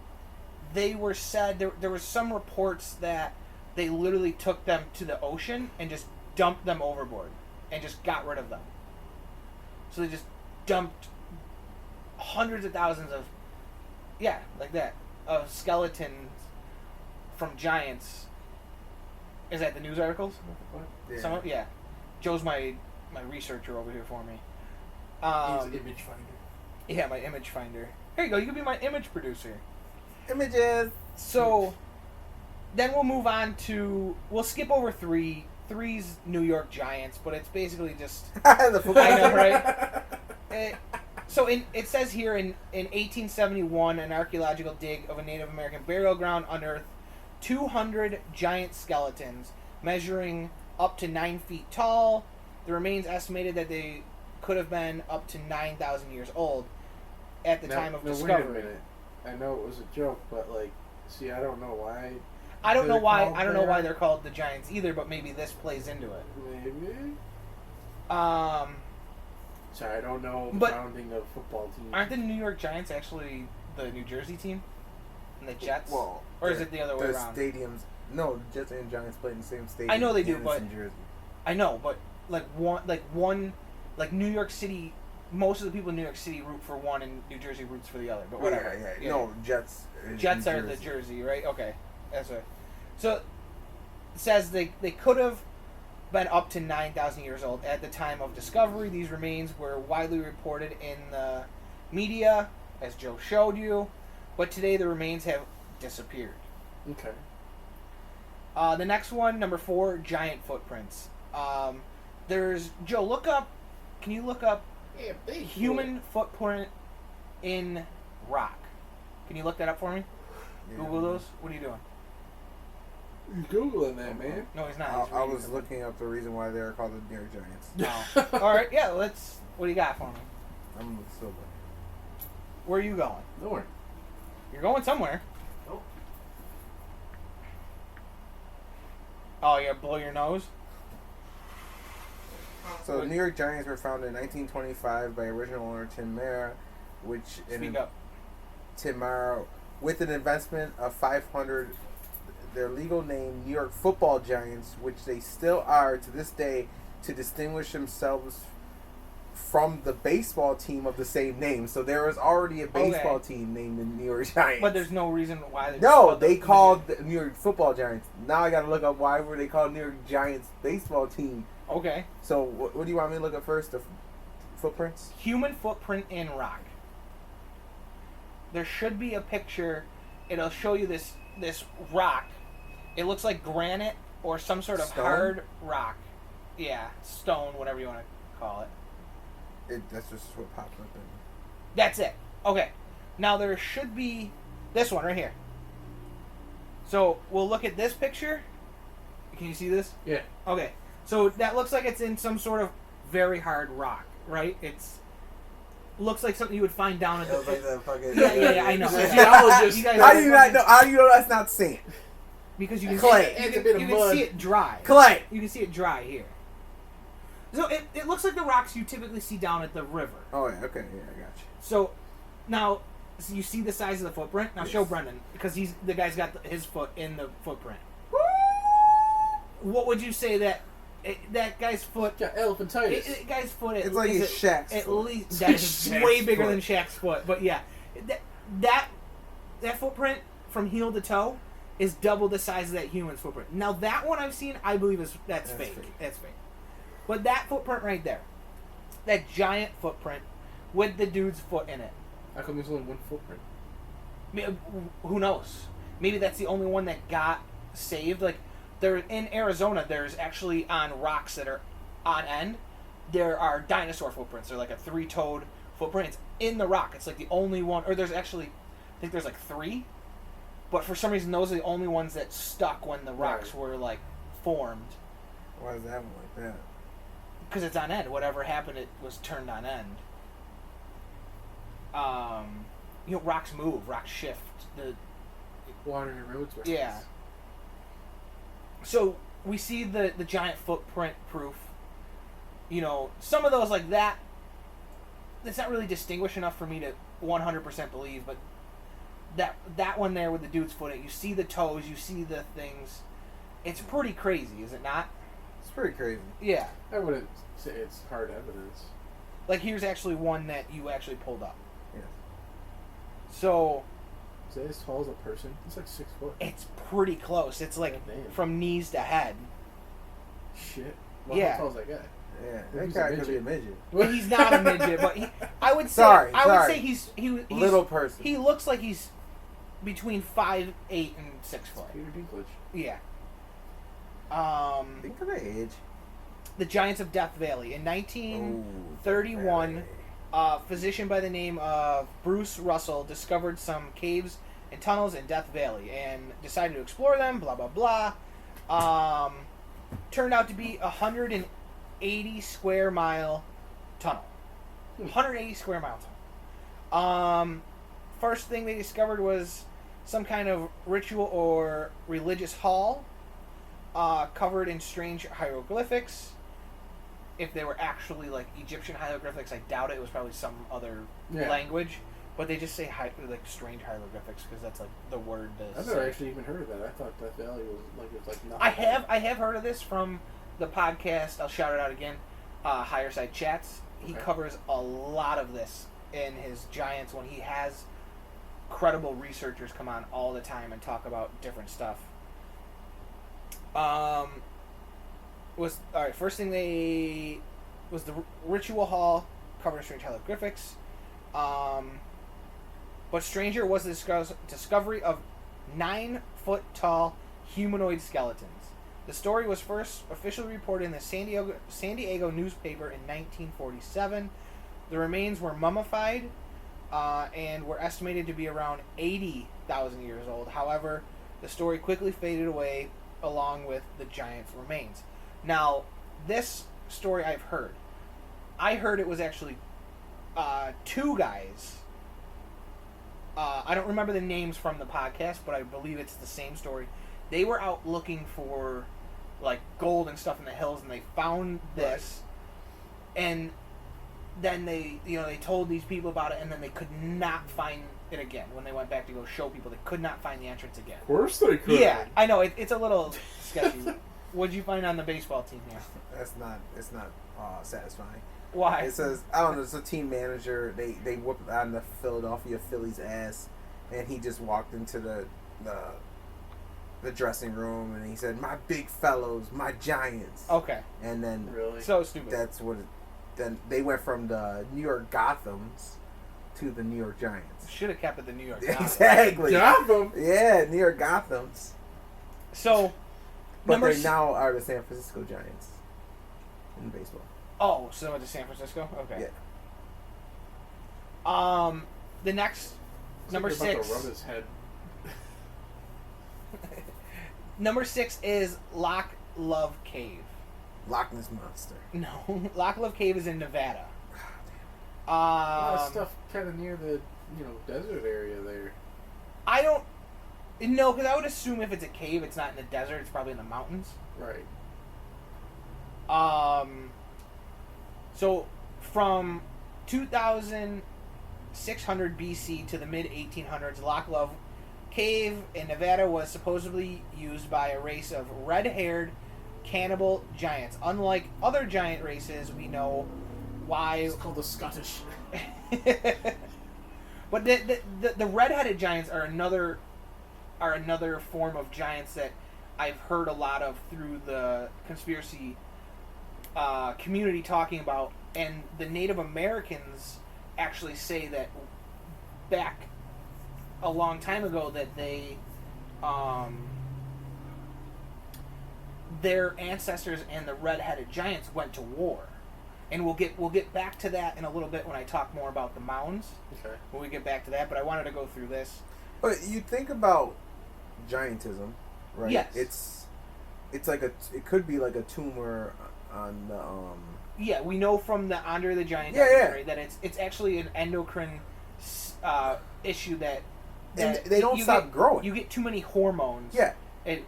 they were said there was some reports that they literally took them to the ocean and just dumped them overboard and just got rid of them. So they just dumped hundreds of thousands of like that of skeletons from giants. Is that the news articles? Yeah. Some of, yeah. Joe's my researcher over here for me. He's an image finder. Yeah, my image finder. Here you go. You can be my image producer. Images. So, then we'll move on to. We'll skip over 3. 3's New York Giants, but it's basically just. The football I know, team. right? So it says here in 1871, an archaeological dig of a Native American burial ground unearthed 200 giant skeletons measuring up to 9 feet tall. The remains estimated that they could have been up to 9,000 years old at the time of discovery. Wait a minute. I know it was a joke, but like, see, I don't know why. I don't know they're why. called I don't know why that. they're called the Giants either, but maybe this plays into it. Maybe. Sorry, I don't know the But- founding of football teams. Aren't the New York Giants actually the New Jersey team? And the Jets? Well, Or is it the other way the around? stadiums. No, Jets and Giants play in the same stadium. I know they do, and but- it's in Jersey. I know, but one, New York City. Most of the people in New York City root for one, and New Jersey roots for the other. But whatever. Yeah. No, Jets. is Jets in are the Jersey, right? Okay, that's right. So it says they could have been up to 9,000 years old at the time of discovery. These remains were widely reported in the media, as Joe showed you, but today the remains have disappeared. Okay. The next one, number 4, giant footprints. There's Joe. Look up. Can you look up Yeah, big human footprint in rock? Can you look that up for me? Yeah. Google those. What are you doing? You're Googling that, man. No, he's not. I, He's I reading was something. looking up the reason why they're called the New York Giants. No. All right. Yeah. Let's. What do you got for me? I'm still looking. Where are you going? Nowhere. You're going somewhere. Nope. Oh, you blow your nose. So the New York Giants were founded in 1925 by original owner Tim Mara, Speak up. Tim Mara, with an investment of $500. Their legal name, New York Football Giants, which they still are to this day, to distinguish themselves from the baseball team of the same name. So there was already a baseball team named the New York Giants. But there's no reason why. No, they called the New York Football Giants. Now I got to look up why were they called New York Giants baseball team. Okay. So what do you want me to look up first? The footprints? Human footprint in rock. There should be a picture. It'll show you this rock. It looks like granite or some sort of Stone? hard rock. Yeah, stone, whatever you want to call it. That's just what popped up in. That's it. Okay. Now there should be this one right here. So we'll look at this picture. Can you see this? Yeah. Okay. So that looks like it's in some sort of very hard rock, right? It's looks like something you would find down at That was like the the fucking. Yeah, I know. Geologist. You guys- How do you not know? How do you know that's not sand? because you can Clay. see, It's a bit of you mud. can see it dry. Clay. You can see it dry here. So it looks like the rocks you typically see down at the river. Oh yeah. Okay. Yeah, I got you. So now So you see the size of the footprint? Now show Brenden, because the guy's got his foot in the footprint. What would you say that guy's foot? Got elephantitis. That guy's foot. It's like his Shaq's at foot. least that is way bigger than Shaq's foot. But yeah, that footprint from heel to toe is double the size of that human's footprint. Now that one I've seen, I believe that's fake. That's fake. But that footprint right there, that giant footprint with the dude's foot in it. How come there's only one footprint? Who knows? Maybe that's the only one that got saved. Like, there in Arizona, there's actually on rocks that are on end, there are dinosaur footprints. They're like a 3-toed footprint. It's in the rock. It's like the only one, or there's actually, I think there's like 3, but for some reason those are the only ones that stuck when the rocks were like formed. Why is that one like that? Because it's on end. Whatever happened, it was turned on end. Rocks move, rocks shift. The water erodes rocks. Yeah. So we see the giant footprint proof. Some of those like that. It's not really distinguished enough for me to 100% believe, but that one there with the dude's foot in it, you see the toes, you see the things. It's pretty crazy, is it not? It's pretty crazy. Yeah. I wouldn't say it's hard evidence. Like, here's actually one that you actually pulled up. Yes. So. Is that as tall as a person? It's like 6 foot. It's pretty close. It's like from knees to head. Shit. Well, Yeah. how tall is that guy? Yeah, that guy could be a midget. He's not a midget, but I would say he's little person. He looks like he's between 5'8" and 6 foot. Peter Dinklage. Yeah. Think of the age. The Giants of Death Valley in 1931. A physician by the name of Bruce Russell discovered some caves and tunnels in Death Valley and decided to explore them. Blah blah blah. Turned out to be 180 square mile tunnel. 180 square mile tunnel. First thing they discovered was some kind of ritual or religious hall, covered in strange hieroglyphics. If they were actually like Egyptian hieroglyphics, I doubt it. It was probably some other language. But they just say like strange hieroglyphics because that's like the word. I've never actually even heard of that. I thought Death Valley was like nothing. I have heard of this from the podcast. I'll shout it out again. Higher Side Chats. He covers a lot of this in his Giants when he has credible researchers come on all the time and talk about different stuff. First thing was the ritual hall covered in strange hieroglyphics. But stranger was the discovery of 9-foot tall humanoid skeletons. The story was first officially reported in the San Diego newspaper in 1947. The remains were mummified and were estimated to be around 80,000 years old. However, the story quickly faded away along with the giant's remains. Now, this story I've heard. I heard it was actually 2 guys. I don't remember the names from the podcast, but I believe it's the same story. They were out looking for like gold and stuff in the hills, and they found this, and then they told these people about it, and then they could not find it again. When they went back to go show people, they could not find the entrance again. Of course they could. Yeah, I know it's a little sketchy. What'd you find on the baseball team here? It's not satisfying. Why? It says, I don't know, it's a team manager. They whooped on the Philadelphia Phillies ass, and he just walked into the dressing room, and he said, "My big fellows, my Giants." Okay. And then really so stupid. That's what. Then they went from the New York Gothams to the New York Giants. Should have kept it the New York Giants. Exactly. Gotham. Yeah, New York Gothams. So, but they now are the San Francisco Giants in baseball. Oh, so it's San Francisco? Okay. Yeah. The next number About 6. to rub his head. Number 6 is Loch Love Cave. Loch Ness Monster. No, Loch Love Cave is in Nevada. A lot of stuff kind of near the desert area there. I don't know, because I would assume if it's a cave, it's not in the desert. It's probably in the mountains. Right. So from 2000 600 BC to the mid 1800s, Loch Love Cave in Nevada was supposedly used by a race of red-haired cannibal giants. Unlike other giant races, we know why. It's called the Scottish. But the red-headed giants are another form of giants that I've heard a lot of through the conspiracy community talking about, and the Native Americans actually say that back a long time ago that they their ancestors and the red-headed giants went to war. And we'll get back to that in a little bit when I talk more about the mounds. Okay. When we get back to that, but I wanted to go through this. But you think about giantism, right? Yes. It's like it could be like a tumor on the Yeah, we know from the Andre the Giant Yeah, documentary that it's actually an endocrine issue that and they don't stop growing. You get too many hormones. Yeah. And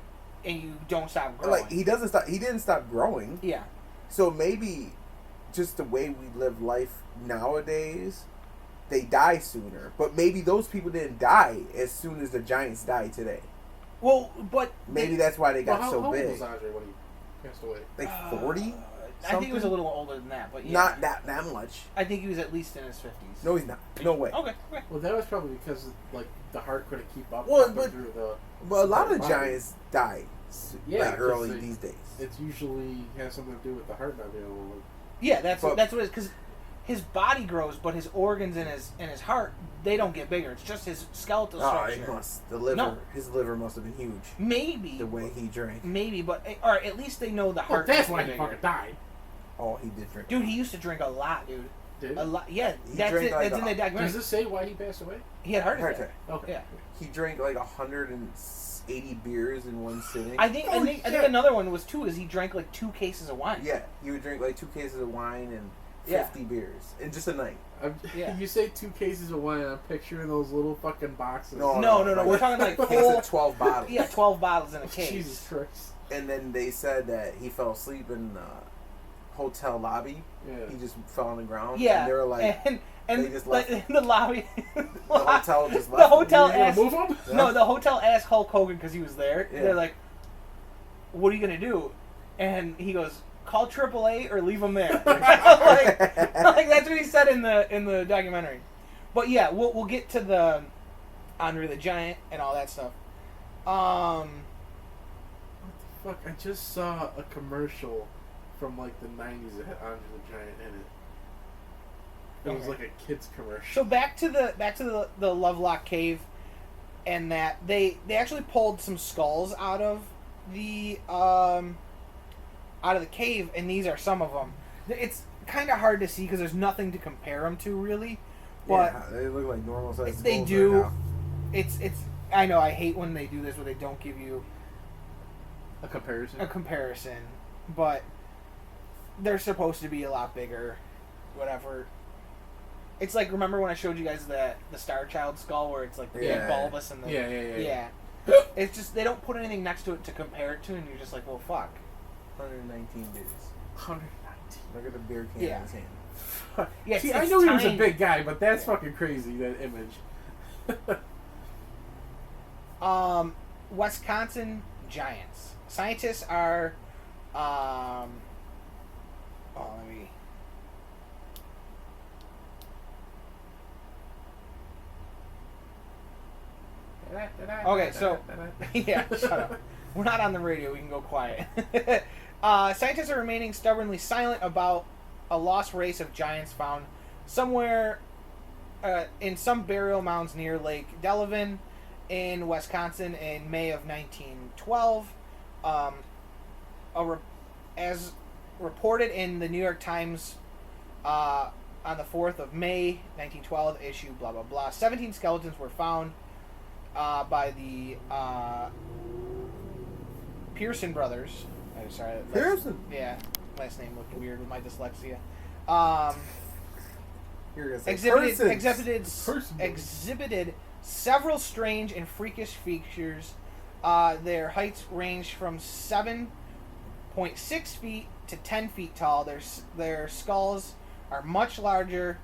you don't stop growing. Like he didn't stop growing. Yeah. So maybe just the way we live life nowadays, they die sooner. But maybe those people didn't die as soon as the giants died today. Well, but Maybe that's why they got how so old big. was Andre when he passed away? Like 40? I think he was a little older than that, but yeah. Not that much. I think he was at least in his 50s. No, he's not. No way. Okay. Well, that was probably because like the heart couldn't keep up. Well, pumping but- through the. But a lot of the body. giants died Yeah, like early 'cause these days. It's usually has something to do with the heart not being able to. Yeah, that's But- what it is, because his body grows, but his organs and his heart, they don't get bigger. It's just his skeletal structure. The liver. No. His liver must have been huge. Maybe. The way he drank. Maybe, but or at least they know the Well, heart. that's is why he bigger. fucking died. Oh, he did drink. Dude, he used to drink a lot, dude. Did A lot. Yeah, He that's drank it. like That's in the a- documentary. Does this say why he passed away? He had heart Heart attack. attack. Okay. Yeah. He drank like 180 beers in one sitting. I think Holy shit. another one was too is he drank like 2 cases of wine. Yeah, he would drink like 2 cases of wine and Yeah. 50 beers in just a night. Yeah. You say 2 cases of wine, I'm picturing those little fucking boxes. No, No. We're talking like Case full. of 12 bottles. Yeah, 12 bottles in a case. Jesus Christ. And then they said that he fell asleep in the hotel lobby. Yeah. He just fell on the ground. Yeah. And they were like, and they just left like, the lobby. the hotel just The left. hotel You gonna asked. move him? Yeah. No, the hotel asked Hulk Hogan because he was there. Yeah. They're like, "What are you gonna do?" And he goes, "Call AAA or leave him there." like that's what he said in the documentary. But yeah, we'll get to the Andre the Giant and all that stuff. What the fuck? I just saw a commercial from like the 90s that had Andre the Giant in it. It was Okay. like a kid's commercial. So back to the Lovelock Cave, and that they actually pulled some skulls out of the cave, and these are some of them. It's kind of hard to see because there's nothing to compare them to really, but Yeah, they look like normal size. they skulls do. right now. it's I know I hate when they do this where they don't give you A comparison? a comparison, but they're supposed to be a lot bigger, whatever. It's like, remember when I showed you guys the Star Child skull where it's like the big Yeah. bulbous and the Yeah. It's just they don't put anything next to it to compare it to, and you're just like, well, fuck. 119 beers. 119. Look at the beer can Yeah. in his hand. Yeah, See, it's I knew he was a tiny. big guy, but that's Yeah. fucking crazy, that image. Wisconsin Giants. Scientists are, let me. Okay, so yeah, shut up. We're not on the radio. We can go quiet. Scientists are remaining stubbornly silent about a lost race of giants found somewhere in some burial mounds near Lake Delavan in Wisconsin in May of 1912. As reported in the New York Times on the 4th of May, 1912, issue blah blah blah. 17 skeletons were found by the Pearson brothers. I'm sorry. Pearson? Yeah, last name looked weird with my dyslexia. You're gonna say Exhibited several strange and freakish features. Their heights ranged from 7.6 feet to 10 feet tall. Their skulls are much larger,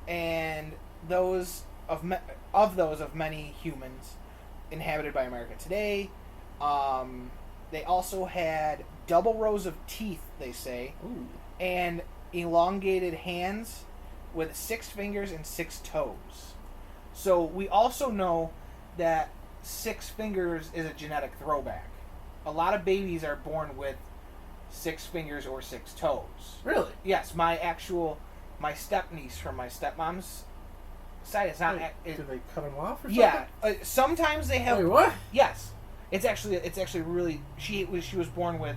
and those of many humans inhabited by America today. They also had double rows of teeth, they say, Ooh. and elongated hands with 6 fingers and 6 toes. So we also know that 6 fingers is a genetic throwback. A lot of babies are born with 6 fingers or 6 toes. Really? Yes, my stepniece from my stepmom's side. It's not. Wait, did they cut them off or something? Yeah, sometimes they have. Wait, what? Yes, it's actually really. She was born with.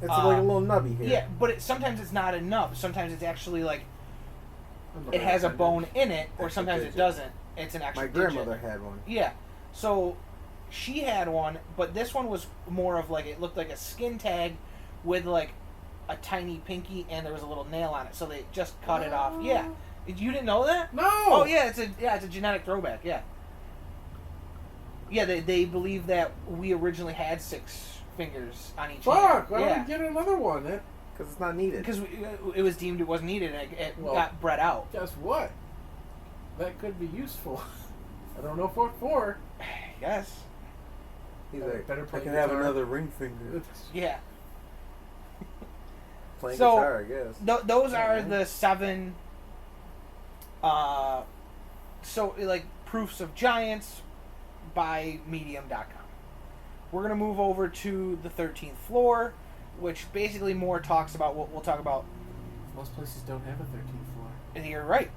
It's like a little nubby here. Yeah, but sometimes it's not enough. Sometimes it's actually like I'm it has a offended. bone in it, or Extra sometimes digit. it doesn't. It's an extra My grandmother had one. Yeah, so she had one, but this one was more of like, it looked like a skin tag with like a tiny pinky, and there was a little nail on it, so they just cut it off. Yeah, you didn't know that? No. Oh yeah, it's a genetic throwback. Yeah. Yeah, they believe that we originally had 6 fingers on each hand. Fuck! Why Yeah. don't we get another one? Because it's not needed. Because it was deemed it wasn't needed, and it Well, got bred out. Guess what? That could be useful. I don't know what for. Yes. He's Better- like, better I play can have guitar." another ring finger. Yeah. Playing So, guitar, I guess. Those are Yeah. the 7 proofs of giants by medium.com. We're going to move over to the 13th floor, which basically more talks about what we'll talk about. Most places don't have a 13th floor. And you're right,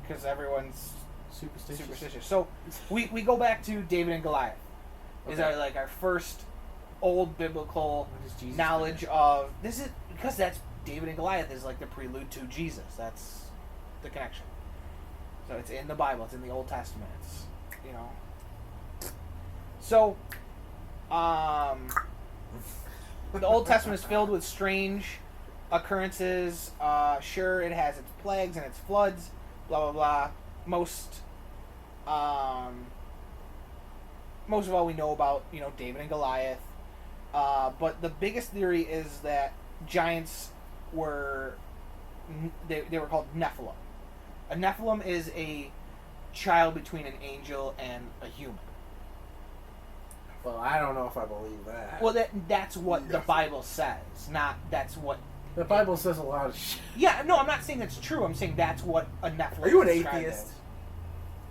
because everyone's Superstitious. superstitious. So we go back to David and Goliath. Is Okay. our first old biblical What is Jesus knowledge doing? of this is because that's David and Goliath is like the prelude to Jesus. That's the connection. So it's in the Bible. It's in the Old Testament. It's, you know. So, the Old Testament is filled with strange occurrences. Sure, it has its plagues and its floods. Blah blah blah. Most of all we know about, David and Goliath. But the biggest theory is that giants were they were called Nephilim. A Nephilim is a child between an angel and a human. Well, I don't know if I believe that. Well, that's what the Bible says. Not that's what. The Bible says a lot of shit. Yeah, no, I'm not saying that's true. I'm saying that's what a Nephilim. Are you an is described atheist? as.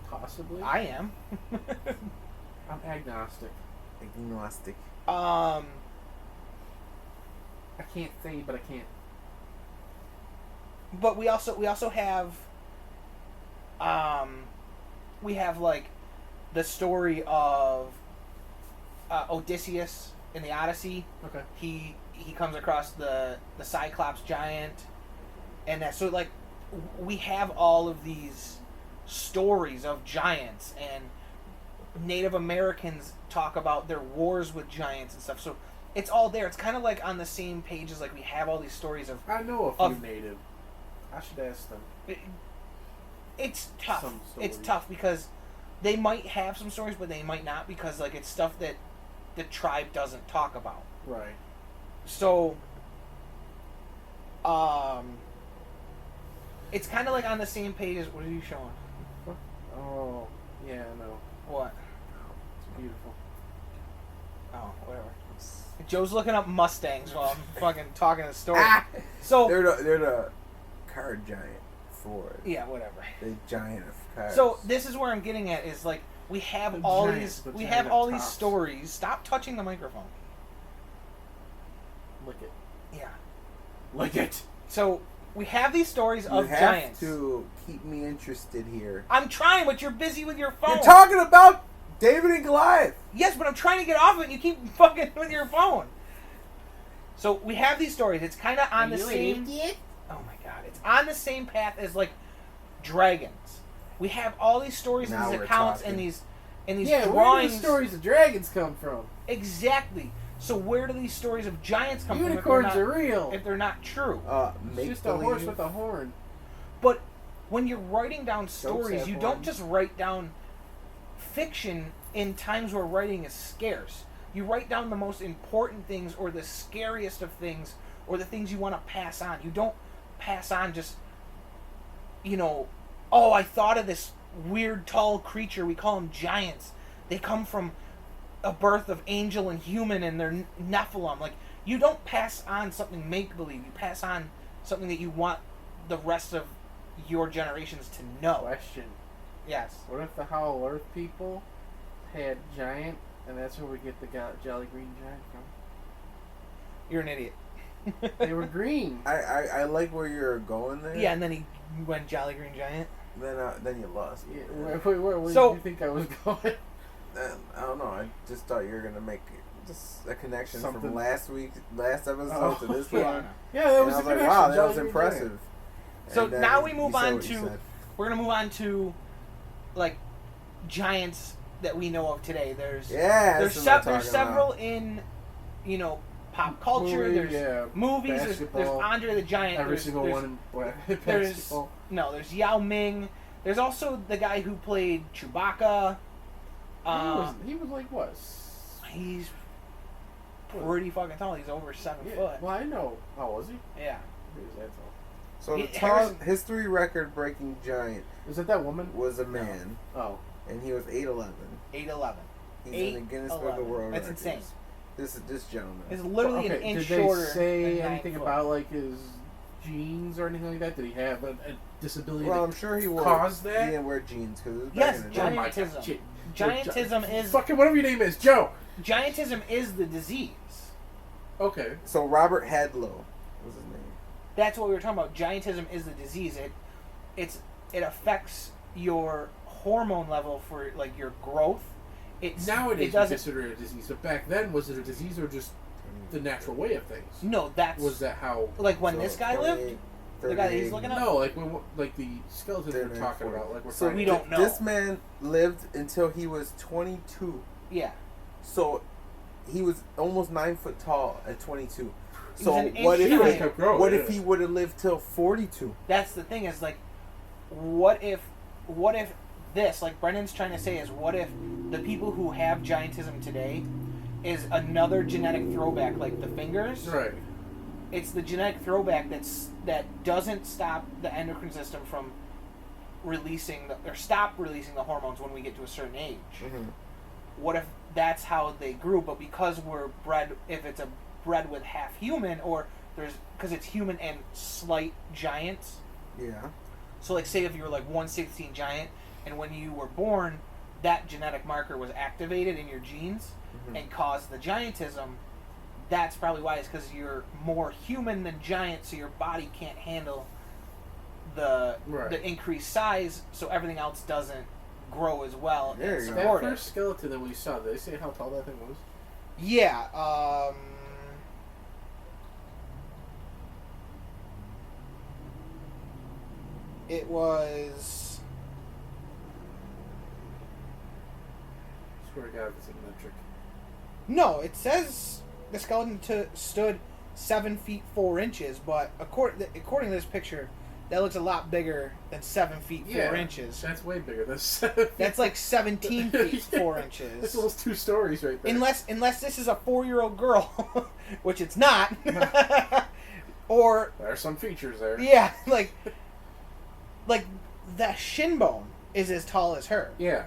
Possibly. I am. I'm agnostic. Agnostic. I can't say, but I can't. But we also have we have like the story of Odysseus in the Odyssey. Okay. He comes across the Cyclops giant, and that, so like we have all of these stories of giants, and Native Americans talk about their wars with giants and stuff. So it's all there. It's kind of like on the same page as like we have all these stories of. I know a few Of- native. I should ask them. It's tough. Some It's stories. tough because they might have some stories, but they might not, because like it's stuff that the tribe doesn't talk about. Right. So, it's kind of like on the same page as what are you showing? Oh, yeah, I know. What? It's beautiful. Oh, whatever. Joe's looking up Mustangs while I'm fucking talking the story. Ah! So They're the car giant for yeah, whatever. the giant of cars. So this is where I'm getting at is like we have The all giant, these the we giant have of all these tops. stories. Stop touching the microphone. Lick it. Yeah. Lick it. So we have these stories you of have giants. to keep me interested here. I'm trying, but you're busy with your phone. You're talking about David and Goliath. Yes, but I'm trying to get off it, and you keep fucking with your phone. So we have these stories. It's kind of on the same. Oh my god! It's on the same path as like dragons. We have all these stories and Now these we're accounts talking. and these Yeah, where do drawings. the stories of dragons come from? Exactly. So where do these stories of giants come Unicorns from are real. if they're not true? It's Make just a horse with a horn. But when you're writing down stories, have you one. don't just write down fiction in times where writing is scarce. You write down the most important things or the scariest of things or the things you want to pass on. You don't pass on just, oh, I thought of this weird tall creature. We call them giants. They come from a birth of angel and human, and they're Nephilim. Like, you don't pass on something make-believe. You pass on something that you want the rest of your generations to know. Question. Yes. What if the Hollow Earth people had giant, and that's where we get the Jolly Green Giant from? You're an idiot. They were green. I like where you're going there. Yeah, and then he went Jolly Green Giant. Then you lost. Yeah, where So- do you think I was going? I don't know. I just thought you were gonna make just a connection Something. from last episode Oh, to this yeah. one. Yeah, that And was I was a like, connection. wow, that Jolly was Green impressive. So And then now we you move said on what you to said. we're gonna move on to like giants that we know of today. There's Yeah, there's, that's what I'm there's talking several about. in pop culture. Movie, There's yeah, movies. There's basketball. Andre the Giant. Every there's, single there's, one in There's basketball. no. There's Yao Ming. There's also the guy who played Chewbacca. He was like what? He's pretty fucking tall. He's over 7 foot. Well, I know. Oh, was he? Yeah. He was that tall. So the Harrison- tall history record breaking giant Is that woman? was a man, Oh. and he was 8'11". 8'11". He's in the Guinness Book of 8'11". World That's Records. insane. This gentleman. It's literally an Okay, inch did they shorter. say than 9 anything foot. about like his genes or anything like that? Did he have a disability Well, that I'm sure he would. caused that? He didn't wear jeans because it was Yes, back in the day. giantism. Giantism is fucking whatever your name is, Joe. giantism is the disease. Okay. So Robert Hadlow was his name. That's what we were talking about. Giantism is the disease. It affects your hormone level for like your growth. Nowadays, it we doesn't. consider it a disease, but back then, was it a disease or just the natural way of things? No, that's Was that how? like when So this guy lived. The guy that he's 38. looking at. No, like when like the skeletons we're 39, talking 40. about, like we're So talking we about. don't know. This man lived until he was 22. Yeah. So he was almost 9 foot tall at 22. He So was an what inch if shy. He kept growing, what yeah. if he would have lived till 42? That's the thing is like, what if this, like Brendan's trying to say, is what if the people who have giantism today is another genetic throwback, like the fingers. Right. It's the genetic throwback that doesn't stop the endocrine system from releasing stop releasing the hormones when we get to a certain age. Mm-hmm. What if that's how they grew? But because we're bred, if it's a bred with half human, or because it's human and slight giants. Yeah. So like say if you were like 1/16 giant, and when you were born, that genetic marker was activated in your genes and caused the giantism. That's probably why. It's because you're more human than giant, so your body can't handle the increased size, so everything else doesn't grow as well There and you go. That support it. first skeleton that we saw, did they say how tall that thing was? Yeah. It was. Swear to God, it's a metric. No, it says the skeleton stood 7 feet 4 inches, but according to this picture, that looks a lot bigger than 7 feet 4 inches. That's way bigger. That's 7 feet. That's like 17 feet 4 inches. That's almost 2 stories right there. Unless this is a 4-year-old girl, which it's not. Or there are some features there. yeah, like the shin bone is as tall as her. Yeah.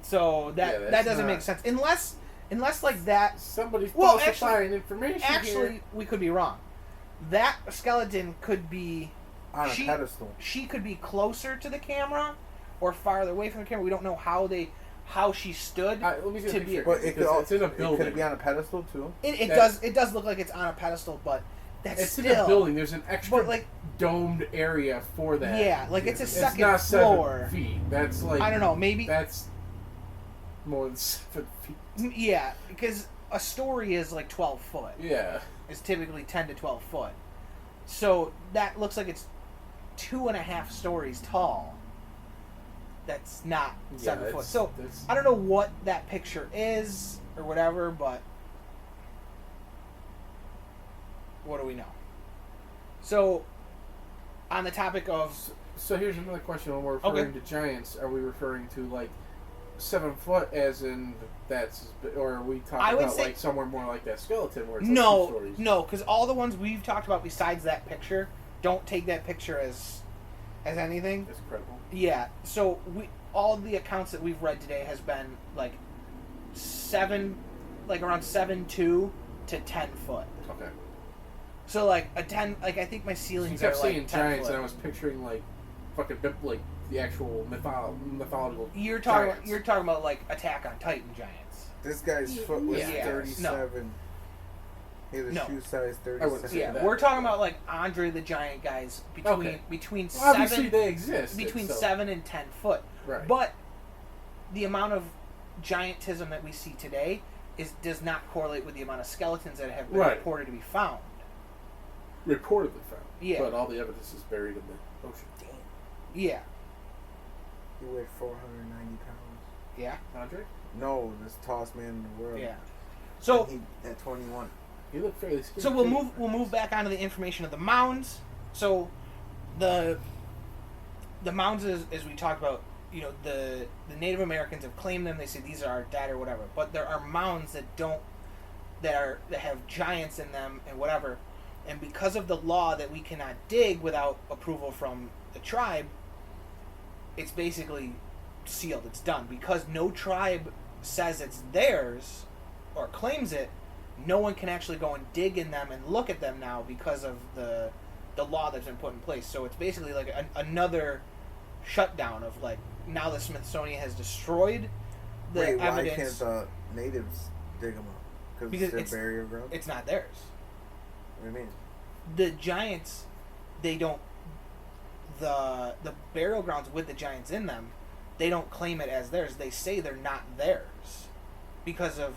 So that doesn't make sense unless like that. Somebody's Well, falsifying information Actually, here. we could be wrong. That skeleton could be On a pedestal. She could be closer to the camera or farther away from the camera. We don't know how she stood. Let me see to the be- picture. But it's in a It building. could be on a pedestal too. It that- does look like it's on a pedestal, but that's It's still in a building. There's an extra But like domed area for that. yeah, like it's a It's second not floor. 7 feet. That's like I don't know, maybe that's more than 7 feet. yeah, because a story is like 12 foot. Yeah. It's typically 10 to 12 foot. So that looks like it's 2.5 stories tall. That's not 7 foot. So I don't know what that picture is or whatever, but what do we know? So on the topic of So here's another question: when we're referring to giants, are we referring to like 7 foot, as in that's, or are we I talking would about say- like somewhere more like that skeleton where it's like 2 stories? no, because all the ones we've talked about besides that picture, don't take that picture as as anything. That's credible. Yeah. So all the accounts that we've read today has been like around 7'2" to 10 foot. Okay. So like a 10, like I think my ceilings You are kept like saying 10 giants, foot. and I was picturing like fucking like the actual mythological. You're talking giants. about like Attack on Titan giants. This guy's foot was Yeah. 37. He had a No. shoe size I wouldn't 37. say Yeah, that. we're talking about like Andre the Giant guys between Well, obviously seven they exist. between so. 7 and 10 foot. Right. But the amount of giantism that we see today does not correlate with the amount of skeletons that have been Right. reported to be found. Reportedly found. Yeah. But all the evidence is buried in the ocean. Yeah. He weighed 490 pounds. Yeah. Andre? No, this tallest man in the world. Yeah. So And he at 21. He looked fairly skinny. So we'll too. move back onto the information of the mounds. So the mounds, as we talked about, you know, the Native Americans have claimed them. They say these are our dead or whatever. But there are mounds that have giants in them and whatever. And because of the law that we cannot dig without approval from the tribe, it's basically sealed. It's done. Because no tribe says it's theirs or claims it, no one can actually go and dig in them and look at them now because of the law that's been put in place. So it's basically like another shutdown of like, now the Smithsonian has destroyed the Wait, why evidence. can't the natives dig them up? Because Because it's their burial ground? It's not theirs. What do you mean? The giants, they don't, the burial grounds with the giants in them, they don't claim it as theirs. They say they're not theirs because of,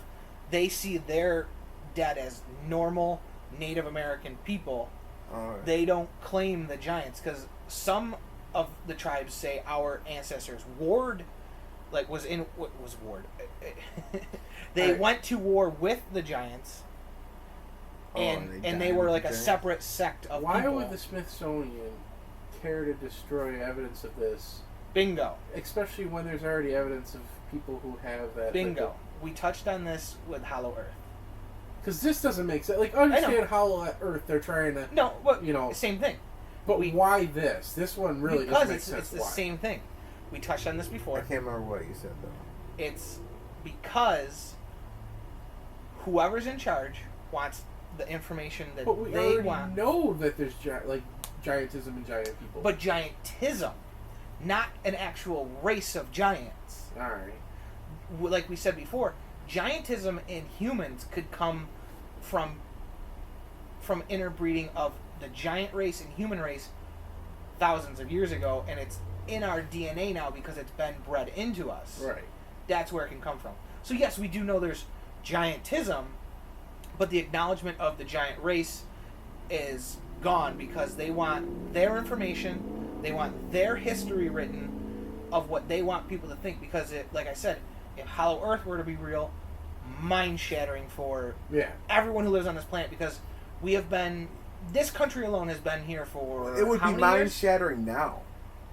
they see their dead as normal Native American people. Alright. They don't claim the giants because some of the tribes say our ancestors warred, like was warred. They Right. went to war with the giants, and they were like a separate sect of Why people. would the Smithsonian care to destroy evidence of this? Bingo. Especially when there's already evidence of people who have that. Bingo. We touched on this with Hollow Earth. Because this doesn't make sense. Like, I understand Hollow Earth, they're trying to. No, but You know, same thing. But why this? This one really doesn't make Because sense. it's the why. same thing. We touched on this I before. can't remember what you said, though. It's because whoever's in charge wants the information that But we they already want. know that there's giantism and giant people. But giantism, not an actual race of giants. Alright. Like we said before, giantism in humans could come from interbreeding of the giant race and human race thousands of years ago, and it's in our DNA now because it's been bred into us. Right. That's where it can come from. So yes, we do know there's giantism, but the acknowledgement of the giant race is gone because they want their information, they want their history written of what they want people to think. Because like I said, if Hollow Earth were to be real, mind-shattering for everyone who lives on this planet, because we have been, this country alone has been here for It would how be many mind years? shattering now.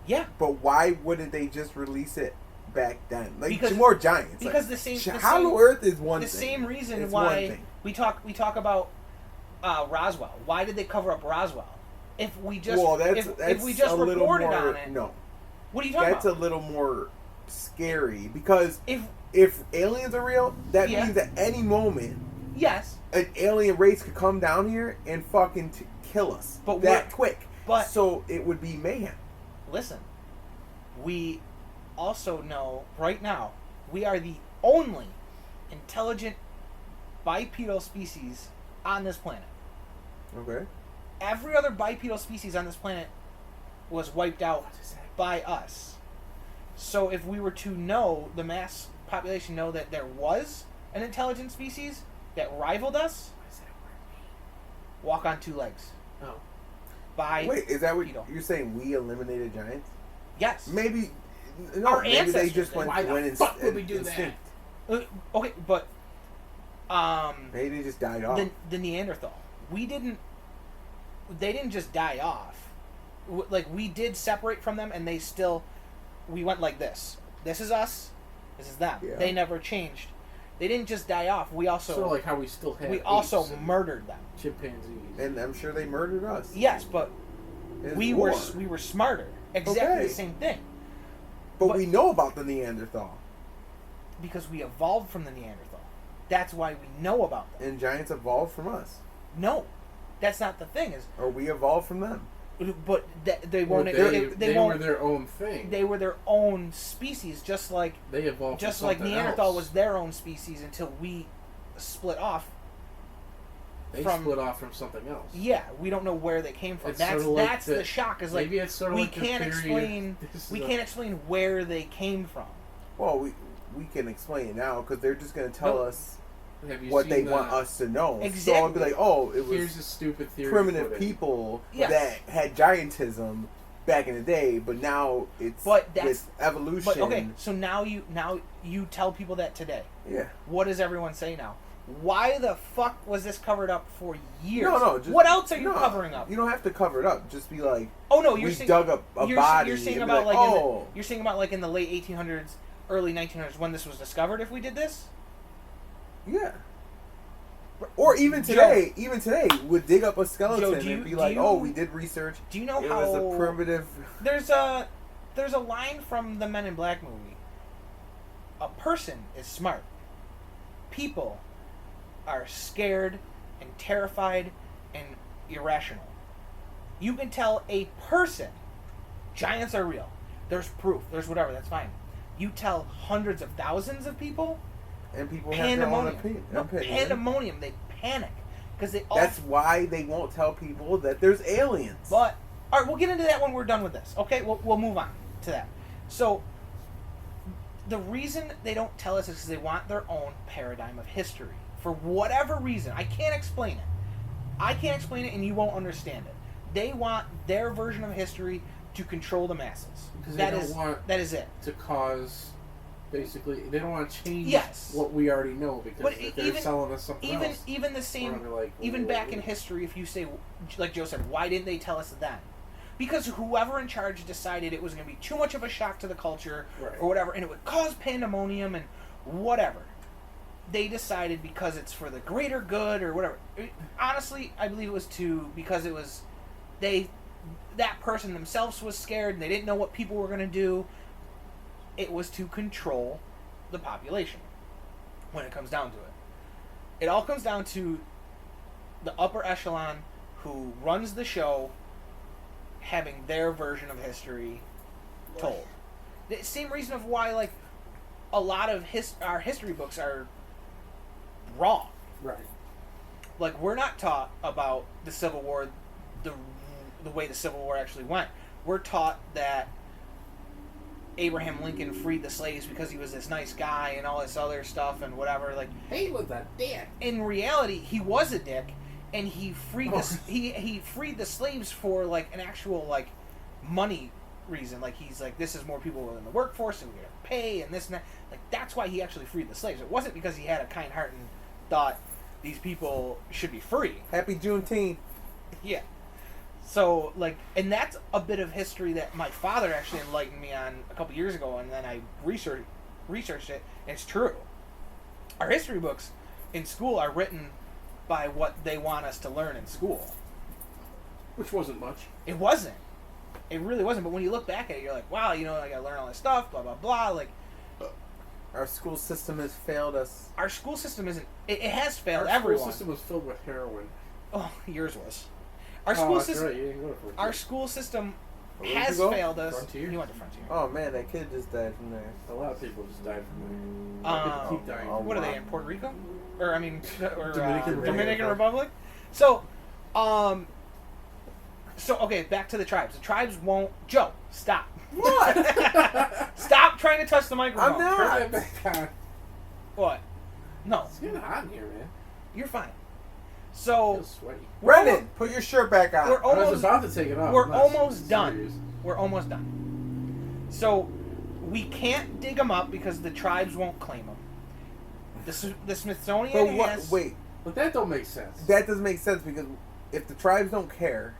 Yeah. But why wouldn't they just release it back then? Like, Because- more giants. because like, the Hollow same- Earth is one the thing. same reason It's one why thing. we talk about Roswell. Why did they cover up Roswell? If we just if we just a little reported more, on it, no. what are you talking That's about? a little more scary because If if aliens are real, that Yeah. means at any moment yes, an alien race could come down here and fucking kill us But that we're- quick. but- so it would be mayhem. listen. We also know right now we are the only intelligent bipedal species on this planet. Okay. Every other bipedal species on this planet was wiped out by us. So if we were to know, the mass population know that there was an intelligent species that rivaled us, walk on two legs. Oh. Wait, is that what Bipedal. you're saying? We eliminated giants? Yes. Maybe. No, Our maybe they ancestors just did. went. Why the went fuck would we do instinct. Okay, but Maybe they just died off. the Neanderthal, they didn't just die off. Like, we did separate from them, and we went like this. This is us. This is them. Yeah. They never changed. They didn't just die off. We also So like how we still have we also apes and murdered them. chimpanzees. And I'm sure they murdered us. Yes, but It's we war. were smarter. exactly Okay. the same thing. But But- we know about the Neanderthal. Because we evolved from the Neanderthal. That's why we know about them. And giants evolved from us. No, that's not the thing. Is Or we evolved from them. but they Well, won't. they won't. were their own thing. They were their own species, just like They evolved from like something Neanderthal else. was their own species until we split off. They from- split off from something else. Yeah, we don't know where they came from. It's That's sorta like that's the- the shock. Is like Maybe it's sort of we like the can't theory of- explain. this is We a- can't explain where they came from. Well, we can explain it now because they're just going to tell No. us Have you what seen they the- want us to know. So I'll be Exactly. like, oh, it Here's was a stupid theory. primitive put in. people Yes. that had giantism back in the day, but now it's But that's- with evolution. But okay, so now you tell people that today. Yeah. What does everyone say now? Why the fuck was this covered up for years? No. Just, what else are you no, covering up? You don't have to cover it up. Just be like, Oh no, you're we saying dug up a you're, body. You're saying and be about like oh, you're saying about like in the late 1800s, early 1900s when this was discovered. If we did this, yeah. Or even today, would dig up a skeleton Joe, and be like, "Oh, we did research. do you know It how was a primitive." there's a line from the Men in Black movie. A person is smart. People are scared and terrified and irrational. You can tell a person giants are real. There's proof. There's whatever. That's fine. You tell hundreds of thousands of people, And people have their own pandemonium. No, opinion. pandemonium. They panic because they all. That's why they won't tell people that there's aliens. But all right, we'll get into that when we're done with this. Okay, we'll move on to that. So the reason they don't tell us is because they want their own paradigm of history for whatever reason. I can't explain it, and you won't understand it. They want their version of history to control the masses. Because they don't Is want that is it. to cause. Basically, they don't want to change Yes. what we already know because But if they're even- selling us something else. Even the we're same. gonna be like, Even "Whoa, back whoa, in whoa." history, if you say, like Joe said, why didn't they tell us then? Because whoever in charge decided it was going to be too much of a shock to the culture Right. or whatever, and it would cause pandemonium and whatever. They decided because it's for the greater good or whatever. Honestly, I believe it was because it was that person themselves was scared and they didn't know what people were going to do. It was to control the population when it comes down to it. It all comes down to the upper echelon who runs the show having their version of history told. The same reason of why like a lot of our history books are wrong. Right. Like we're not taught about the Civil War the way the Civil War actually went. We're taught that Abraham Lincoln freed the slaves because he was this nice guy and all this other stuff and whatever. Like He was a dick. in reality, he was a dick, and he freed he freed the slaves for like an actual like money reason. Like he's like, this is more people in the workforce and we have to pay and this and that. Like that's why he actually freed the slaves. It wasn't because he had a kind heart and thought these people should be free. Happy Juneteenth. Yeah. So, like, and that's a bit of history that my father actually enlightened me on a couple years ago, and then I researched it, and it's true. Our history books in school are written by what they want us to learn in school. Which wasn't much. It wasn't. It really wasn't, but when you look back at it, you're like, wow, you know, I gotta learn all this stuff, blah, blah, blah. Like, Our school system has failed us. our school system isn't, it has failed Our everyone. school system was filled with heroin. Oh, yours was. Our school that's system, right. You didn't go to Frontier. our school system Where'd has you go? failed us. Frontier? He went to Frontier. Oh man, that kid just died from there. A lot of people just died from there. People keep dying. Oh, What are wow. they in Puerto Rico? Or I mean, or Dominican Dominican Republic. Republic. So okay, back to the tribes. The tribes won't. Joe, stop. What? Stop trying to touch the microphone. I'm not. Turn that back on. What? No, It's getting hot in here, man. you're fine. I So feel sweaty. Brendan, put your shirt back on. We're I was almost about to take it off. we're I'm not almost done. serious. We're almost done. So we can't dig them up because the tribes won't claim them. The Smithsonian But what? has. Wait, But that don't make sense. that doesn't make sense because if the tribes don't care,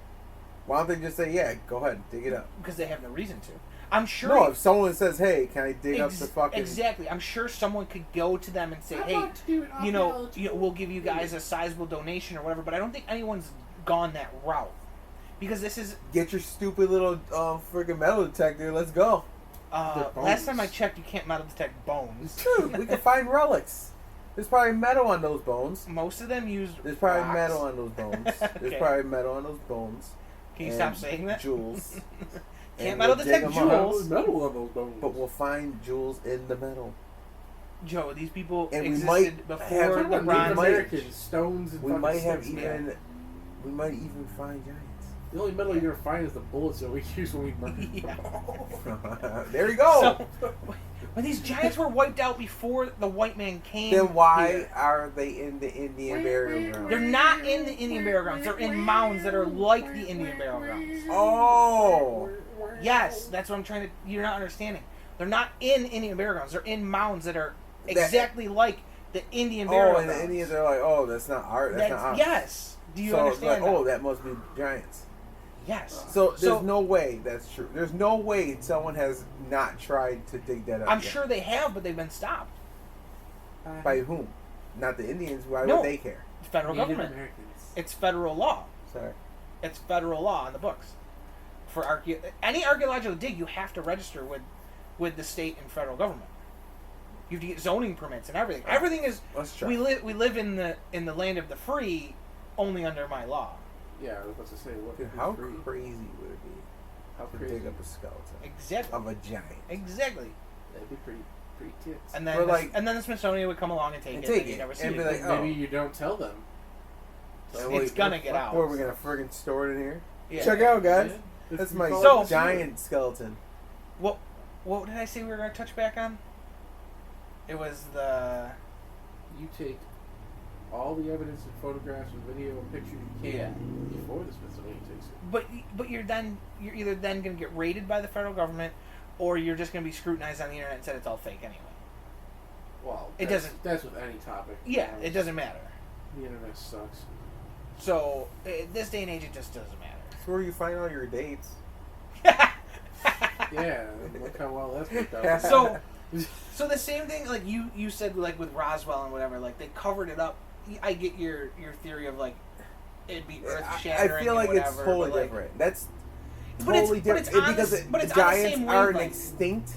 why don't they just say, "Yeah, go ahead, dig it up"? Because they have no reason to. I'm sure. No, if someone says, "Hey, can I dig up the fucking?" Exactly. I'm sure someone could go to them and say, I'd "Hey, like to do an archaeology we'll give you guys a sizable donation or whatever." But I don't think anyone's gone that route because this is Get your stupid little freaking metal detector. Let's go. last time I checked, you can't metal detect bones. Dude, we can find relics. There's probably metal on those bones. Most of them use. There's probably rocks. metal on those bones. There's Okay. probably metal on those bones. Can you and stop saying that? Jewels. Can't And metal we'll detect dig 'em up. jewels. Metal on those bones. But we'll find jewels in the metal. Joe, these people And we existed might before have- Talking the about Bronze Native might- Age. American stones and We fucking might have sticks, even. man. We might even find giants. The only metal you're gonna find is the bullets that we use when we murder Yeah. people. There you go. So, when these giants were wiped out before the white man came, Then why here, are they in the Indian burial ground? they're not in the Indian burial grounds. They're in mounds that are like the Indian burial grounds. Oh. Yes, that's what I'm trying to. You're not understanding. They're not in Indian burial grounds. They're in mounds that are That- exactly like the Indian burial Oh, grounds. and the Indians are like, oh, that's not art. That's not ours. Yes. Do you so understand? it's like, that? oh, that must be giants. Yes. So there's no way that's true. There's no way someone has not tried to dig that up. I'm yet. sure they have, but they've been stopped. By whom? Not the Indians. Why No. would they care? Federal Native government. Americans. It's federal law. Sorry. It's federal law in the books. For any archaeological dig, you have to register with the state and federal government. You have to get zoning permits and everything. Everything is. Let's try. We live in the land of the free, only under my law. Yeah, I was about to say what. Dude, who's how free? crazy would it be How to crazy? dig up a skeleton Exactly. of a giant? Exactly. That'd be pretty tits. And then But, like- and then the Smithsonian would come along and take And it, take and you it, never see and it. be like, Maybe oh. you don't tell them. So, It's gonna get out. What are we gonna friggin' store it in here? Yeah. Check it out, guys. Yeah. That's my So- giant skeleton. What did I say we were going to touch back on? It was the You take all the evidence and photographs and video and pictures you can before the Smithsonian takes it. but you're either then going to get raided by the federal government, or you're just going to be scrutinized on the internet and said it's all fake anyway. Well, It doesn't- That's with any topic. Yeah, it doesn't matter. The internet sucks. So this day and age, it just doesn't matter. That's where you find all your dates. Yeah, look how well that's worked out. So the same thing, like you said, like with Roswell and whatever, like they covered it up. I get your theory of like it'd be earth shattering. I feel like and it's whatever, totally but, like, different. That's But it's- totally but it's different on because the- but the it's on the giants same are an wavelength. extinct.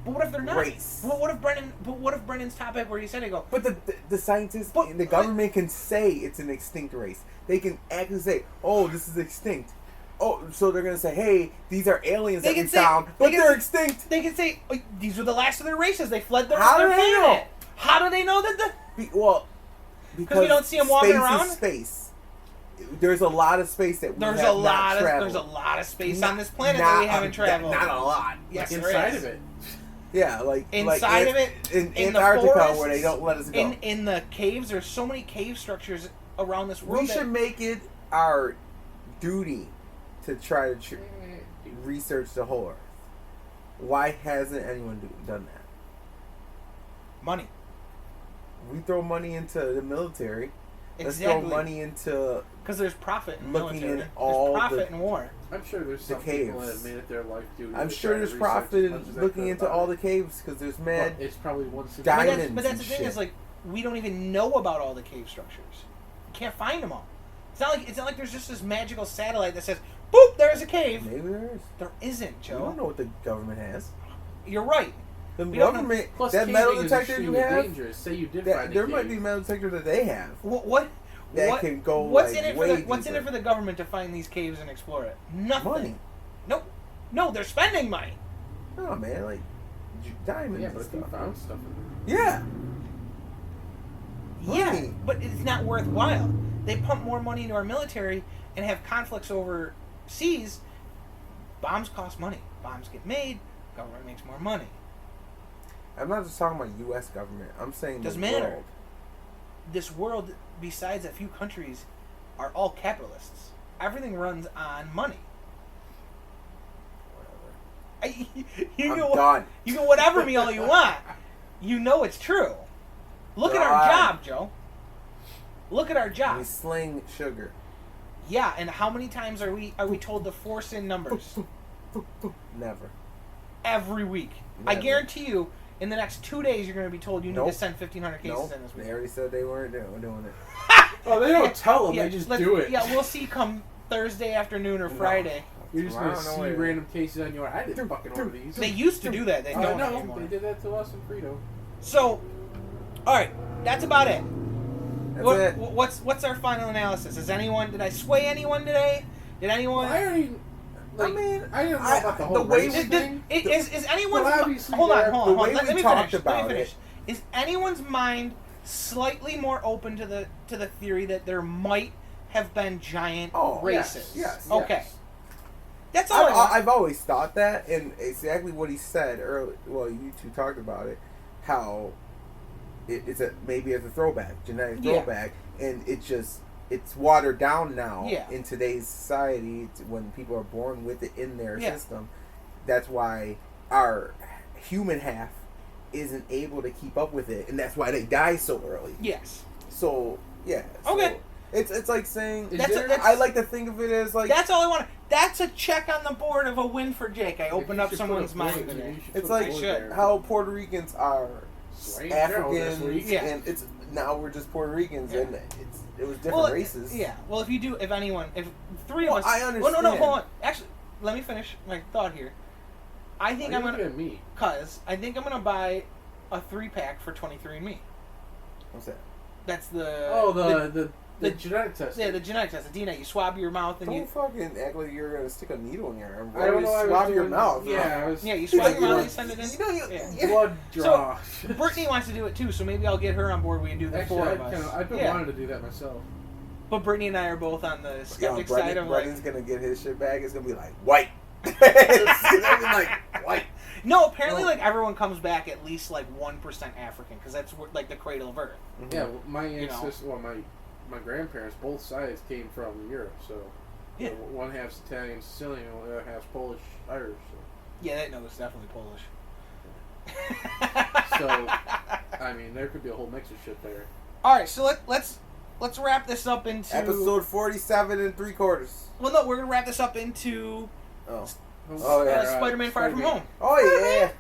But what if they're not? Race. But what if Brennan's topic where you said it go? But the scientists But- and the government can say it's an extinct race. They can actually say, "Oh, this is extinct." Oh, so they're gonna say, "Hey, these are aliens They that we can say- found, they but can they're say- extinct." They can say oh, these were the last of their races. They fled their, How do their they know? planet. How do they know that the? Because we don't see 'em walking space around? Is space. There's a lot of space that we There's have a lot not of traveled. there's a lot of space Not- on this planet that we not haven't traveled. Not a lot. Yes, Like there inside is. of it. Yeah, like Inside of it, in in the Antarctica forests, where they don't let us go. In the caves, there's so many cave structures around this world. We that- should make it our duty to try to research the whole Earth. Why hasn't anyone done that? money. We throw money into the military. Let's Exactly. throw money into Because there's profit in looking military. at all there's profit the- in war. I'm sure there's The some people that caves. have made it their life duty. I'm to sure try to there's research profit as much as in they looking could into about all it. the caves because there's mad. But it's probably one single. Diamonds. But that's and the thing shit. is like we don't even know about all the cave structures. You can't find them all. It's not like there's just this magical satellite that says, "Boop, there's a cave." Maybe there is. There isn't, You Joe. don't know what the government has. You're right. The We don't know. government, Plus, that metal caving is detector you extremely have, dangerous. Say you did that, find a there cave. might be metal detector that they have. What? That can go, What's like, in it for way what's in it deeper. for the government to find these caves and explore it? Nothing. Money. Nope. No, they're spending money. Oh man, like diamonds Yeah, and but if you stuff. found stuff in Yeah. Yeah, Money. but it's not worthwhile. They pump more money into our military and have conflicts overseas. Bombs cost money. Bombs get made. Government makes more money. I'm not just talking about U.S. government. I'm saying Doesn't the matter. world. This world, besides a few countries, are all capitalists. Everything runs on money. Whatever. You I'm can done. you can whatever me all you want. You know it's true. Look at our God. job, Joe. Look at our We job. sling sugar. Yeah, and how many times are we told to force in numbers? Never. Every week. I Never. guarantee you, in the next 2 days, you're going to be told you need to Nope. send 1,500 cases Nope. in this week. They already said they weren't doing it. Oh, they don't tell them. Yeah, They just let's- do it. Yeah, we'll see come Thursday afternoon or No. Friday. You're just gonna I don't know see where- random cases on your. I didn't fucking order these. They used to do that. They I don't know. anymore. They did that to us in Frito. So, all right, that's about it. That's it. What's our final analysis? Did I sway anyone today? Did anyone? I don't even. Like, I mean, I didn't know about the whole way race we thing. Is anyone's Well, obviously hold there- on. the way Let we me talked finish. about it. Is anyone's mind slightly more open to the theory that there might have been giant races? yes. Okay. That's all I want. I've always thought that, and exactly what he said earlier. Well, you two talked about it, how maybe it's a throwback, genetic throwback, and it's watered down now in today's society when people are born with it in their system. That's why our human half isn't able to keep up with it, and that's why they die so early. Yes. So yeah. Okay. It's like saying That's I like to think of it as like that's all I want. That's a check on the board of a win for Jake. I opened up someone's mind today. it's like how Puerto Ricans are Africans, Yeah. and it's now we're just Puerto Ricans, and it was different Well, races. Yeah. Well, if three of us. I Well, understand. no, hold on. Actually, let me finish my thought here. I think I'm looking gonna at me. I think I'm gonna buy a 3-pack for 23andMe. What's that? That's the The genetic test. the genetic test, the DNA. You swab your mouth and Don't you fucking act like you're gonna stick a needle in your arm. I don't know. I was Swab your doing- mouth. Yeah, I was. you swab your mouth, you send it in. You know, Yeah. Blood draw. Brittany wants to do it too, so maybe I'll get her on board. We can do the Actually, four of us. I've been Yeah. wanting to do that myself. But Brittany and I are both on the skeptic side of Brendan's like. gonna get his shit back. It's gonna be like white. It's gonna be like white. No, apparently, No. like everyone comes back at least like 1% African because that's like the cradle of Earth. Yeah, well, my You know. ancestors, my grandparents, both sides came from Europe, so Yeah. one half's Italian, Sicilian, and the other half's Polish, Irish. Yeah, that no, it's definitely Polish. So, I mean, there could be a whole mix of shit there. All right, so let's wrap this up into Episode 47 3/4. Well, no, we're gonna wrap this up into Oh yeah. Spider-Man: Far From Home. Oh yeah.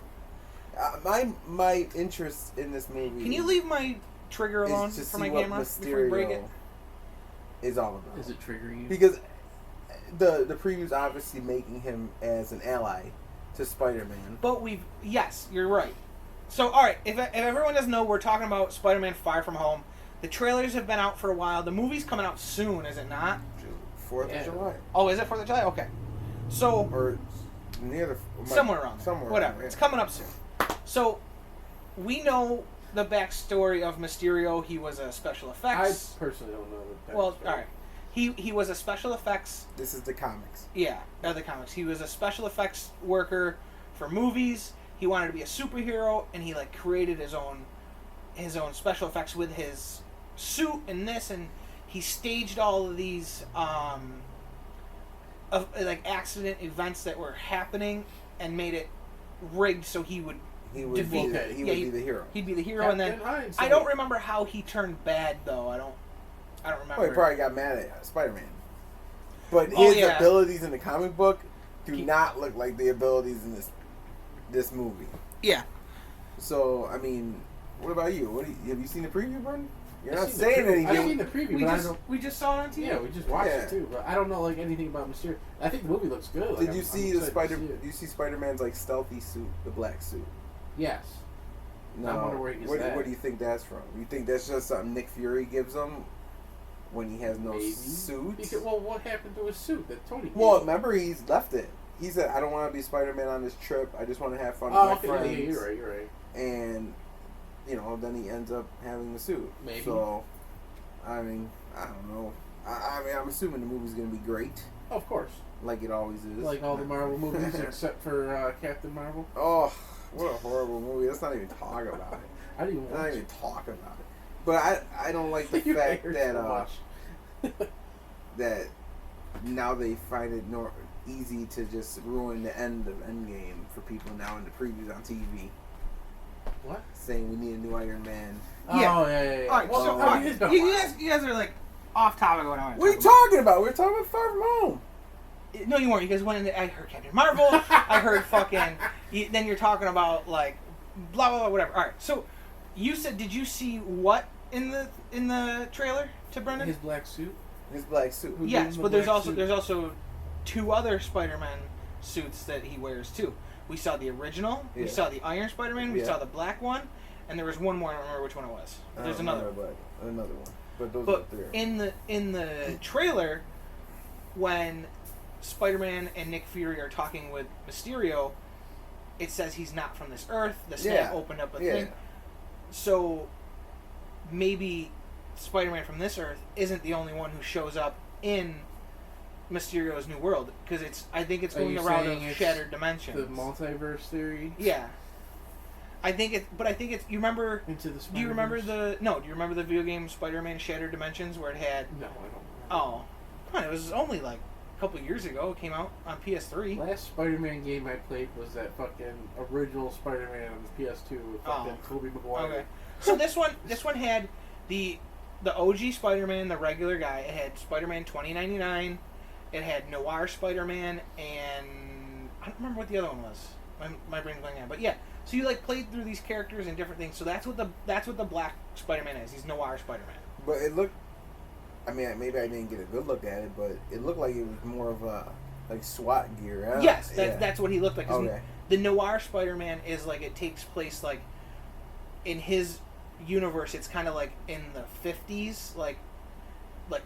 My interest in this movie. Can you leave my trigger alone is to for see my what camera before you break it? Mysterio is all about. Is it triggering you? Because the preview's obviously making him as an ally to Spider-Man. But yes, you're right. So, all right, if everyone doesn't know, we're talking about Spider-Man: Far From Home. The trailers have been out for a while. The movie's coming out soon, is it not? 4th Yeah. of July. Oh, is it 4th of July? Okay. So Or near the... somewhere around there. Somewhere Whatever. around there. It's coming up soon. So we know the backstory of Mysterio. He was a special I effects. personally don't know the Well, backstory. all right. He was a special effects. This is the comics. Yeah, the comics. He was a special effects worker for movies. He wanted to be a superhero, and he like created his own special effects with his suit and this, and he staged all of these of like accident events that were happening and made it rigged so he would He would defeat. be the hero. He'd be the hero, and then Captain Hindsight. I don't remember how he turned bad though. I don't remember. Oh, he probably got mad at Spider-Man. But Oh, his yeah. abilities in the comic book do not look like the abilities in this movie. Yeah. So, I mean, what about you? Have you seen the preview, Brendan? You're not I've seen the saying preview. anything. I've seen the preview, but I don't. We just saw it on TV. Yeah, we just watched Yeah. it too, but I don't know like anything about Mysterio. I think the movie looks good. Like, Did you I'm see the excited Spider? to see it. You see Spider-Man's like stealthy suit, the black suit? Yes. No. I wonder where he gets that. Where do you think that's from? You think that's just something Nick Fury gives him when he has no Maybe. suit? Because, well, what happened to his suit that Tony gave Well, him? remember he's left it. He said, "I don't want to be Spider-Man on this trip. I just want to have fun Oh, with my okay, friends." yeah, you're right, you're right. And then he ends up having the suit. Maybe. So, I mean, I don't know. I mean, I'm assuming the movie's gonna be great, Of course. like it always is. Like all the Marvel movies except for Captain Marvel. Oh, what a horrible movie! Let's not even talk about it. I didn't even Let's not watch even it. talk about it. But I don't like the You fact hate her that so much. that now they find it easy to just ruin the end of Endgame for people now in the previews on TV, What? saying we need a new Iron Man. Yeah. Oh, yeah. All right, Well, so I mean, it's been a you while. guys are like off topic. What What are you talking about? We're talking about Far From Home. No, you weren't. You guys went into. I heard Captain Marvel. I heard fucking. Then you're talking about like, blah blah blah, whatever. All right. So, you said, did you see what in the trailer to Brendan? His black suit. His black suit. Who Yes, gives him but the there's black also suit? there's also 2 other Spider-Man suits that he wears too. We saw the original, we Yeah. saw the Iron Spider-Man, we Yeah. saw the black one, and there was one more. I don't remember which one it was. But there's I don't another. remember, but another one. But those But are three. in the trailer, when Spider-Man and Nick Fury are talking with Mysterio, it says he's not from this Earth. The snap opened up a thing. So maybe Spider-Man from this Earth isn't the only one who shows up in Mysterio's new world, because I think it's Are going you the route saying of it's shattered dimensions. The multiverse theory. Yeah. I think it's. You remember? Into the. Do you remember Spider-Verse? Do you remember the video game Spider-Man Shattered Dimensions where it had? No, I don't remember. Oh, come on! It was only like a couple years ago. It came out on PS3. Last Spider-Man game I played was that fucking original Spider-Man on the PS2 with fucking Tobey Maguire. Okay. So this one had the OG Spider-Man, the regular guy. It had Spider-Man 2099. It had Noir Spider-Man, and I don't remember what the other one was. My brain's blanking out. But yeah, so you like played through these characters and different things. So that's what the black Spider-Man is. He's Noir Spider-Man. But it looked. I mean, maybe I didn't get a good look at it, but it looked like it was more of a like SWAT gear. Yes, that's what he looked like. 'Cause Okay. The Noir Spider-Man is like it takes place like in his universe. It's kind of like in the 50s, like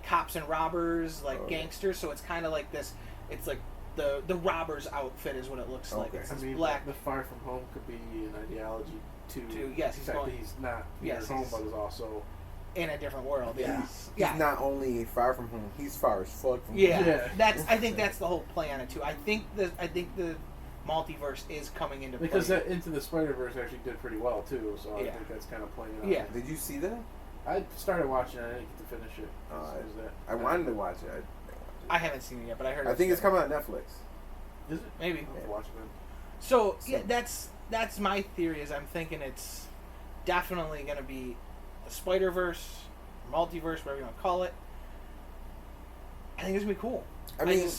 cops and robbers, like gangsters. So it's kind of like this. It's like the robber's outfit is what it looks like. Okay. It's I this mean, black. the Far From Home could be an ideology to Yes, the he's fact going. that he's not Yes, at home, he's- but is also In a different world. Yeah. He's not only far from home, he's far as fuck from Yeah. home. I think that's the whole play on it too. I think the multiverse is coming into play. because that Into the Spider-Verse actually did pretty well too. So I Yeah. think that's kind of playing out. Yeah. Did you see that? I started watching it. I didn't get to finish it. I wanted to watch it. I haven't seen it yet, but I heard. I think it's coming on Netflix. Is it? Maybe. I'll have to watch it then. So yeah, that's my theory. Is I'm thinking it's definitely going to be the Spider-Verse, multiverse, whatever you want to call it. I think it's gonna be cool. I mean,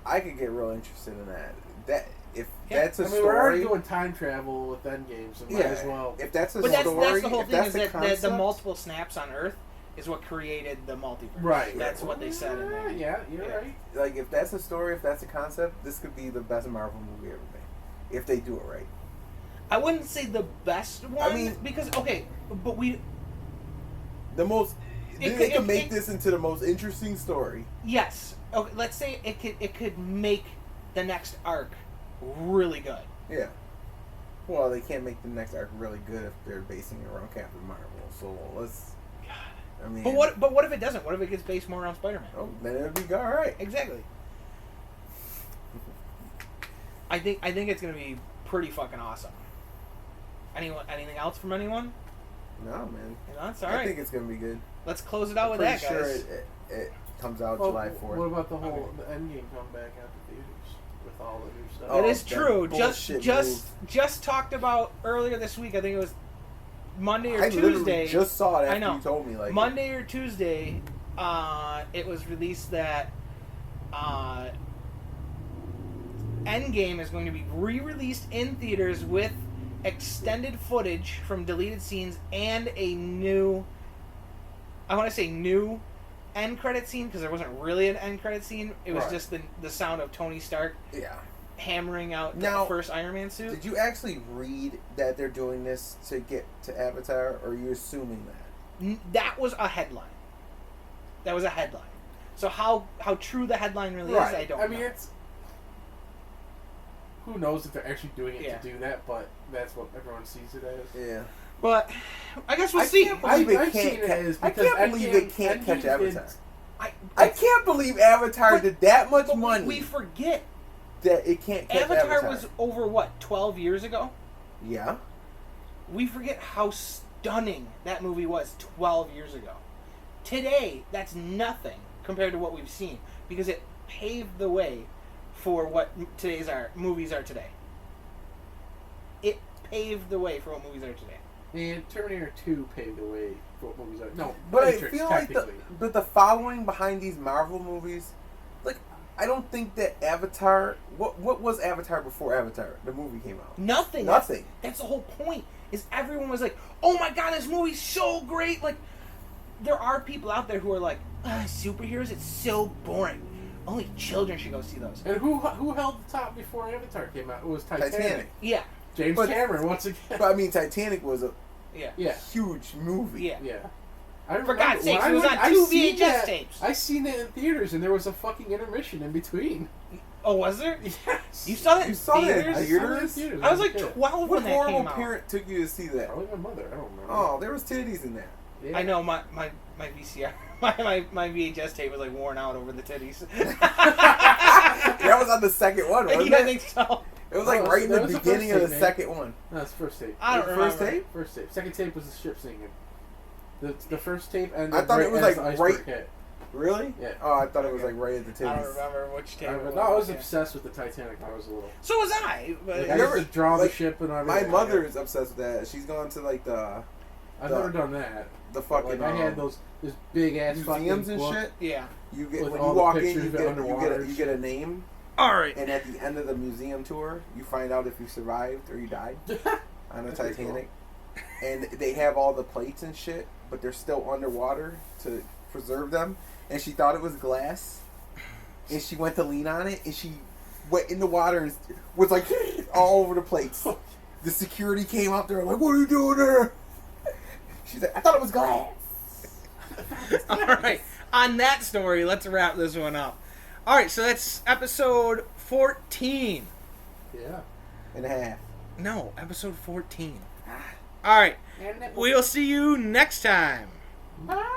I could get real interested in that. That's a I mean, we're already story. doing time travel with Endgame, so might as well. If that's a but story, that's the whole if thing that's is a that the concept, multiple snaps on Earth is what created the multiverse. Right. That's what they said in there. Yeah, you're right. like if that's a story, if that's a concept, this could be the best Marvel movie ever made. If they do it right. I wouldn't say the best one. I mean, because but we. The most. It They could- can make this into the most interesting story. Yes. Okay. Let's say it could make the next arc really good. Yeah. Well, they can't make the next arc really good if they're basing it around Captain Marvel. So let's. I mean. But what if it doesn't? What if it gets based more around Spider-Man? Oh, then it'll be all right. Exactly. I think it's gonna be pretty fucking awesome. Anything else from anyone? No, man. That's all right. I think it's gonna be good. Let's close it out I'm with that, pretty sure guys. it comes out Well, July 4th. what about the whole the Endgame comeback at the theaters with all the new stuff? Oh, It is that true. bullshit Just talked about earlier this week. I think it was Monday or I Tuesday. literally just saw it I after know. you told me. Like Monday or Tuesday, it was released that Endgame is going to be re-released in theaters with extended footage from deleted scenes and a new, I want to say new, end credit scene, because there wasn't really an end credit scene. It was Right. just the sound of Tony Stark Yeah. hammering out Now, the first Iron Man suit. Did you actually read that they're doing this to get to Avatar, or are you assuming that? That was a headline. That was a headline. So how true the headline really is, I don't know. I mean, it's who knows if they're actually doing it Yeah. to do that, but that's what everyone sees it as. Yeah. But I guess we'll I see. can't believe it I've can't seen it ca- as I because can't believe it can't Endgame catch did- Avatar. I I can't believe Avatar But- did that much but money we forget that it can't catch Avatar was over 12 years ago. Yeah. We forget how stunning that movie was 12 years ago. Today, that's nothing compared to what we've seen because it paved the way for what today's movies are today. It paved the way for what movies are today. And Terminator 2 paved the way for what movies are. No, But Matrix, I feel like the following behind these Marvel movies, like I don't think that Avatar. What was Avatar before Avatar? The movie came out. Nothing. Nothing. That's the whole point. Is everyone was like, "Oh my god, this movie's so great!" Like, there are people out there who are like, superheroes, it's so boring. Only children should go see those. And who held the top before Avatar came out? It was Titanic. Yeah. James Cameron once again. But I mean, Titanic was a Yeah. huge movie. Yeah. Yeah. I For remember God's when sakes, I it was went- on I 2 seen VHS that- tapes. I seen it in theaters, and there was a fucking intermission in between. Oh, was there? Yes. You saw that in You saw that in theaters? theaters? I was like kid. 12 What when that horrible came out. parent took you to see that? Probably my mother. I don't remember. Oh, there was titties in that. Yeah. I know my VCR, my VHS tape was like worn out over the titties. That was on the second one, wasn't Yeah, I it? think so. It was like No, right in that the was the beginning first of the tape, man. second one. No, it's first tape. I don't The remember. first tape? First tape. Second tape was the ship sinking. The first tape and I thought it was, like, the iceberg right- hit. Really? Yeah. Oh, I thought it was like right at the I don't titties. remember which tape. I, it was. no, I was Yeah. obsessed with the Titanic when I was little. So was I. But Like, You I ever- used to draw like, the ship and My everything. mother is obsessed with that. She's gone to like I've never done that. the fucking Like I had this big ass museums and book. shit. yeah. You get With when all you the walk in, pictures you of it get underwater you get a name, All right. and at the end of the museum tour, you find out if you survived or you died on the That's pretty Titanic. And they have all the plates and shit, but they're still underwater to preserve them. And she thought it was glass, and she went to lean on it, and she went in the water and was like all over the plates. The security came out there like, "What are you doing there?" She's like, "I thought it was glass." All right. On that story, let's wrap this one up. All right. So that's episode 14. Yeah. And a half. No, episode 14. All right. We will see you next time. Bye.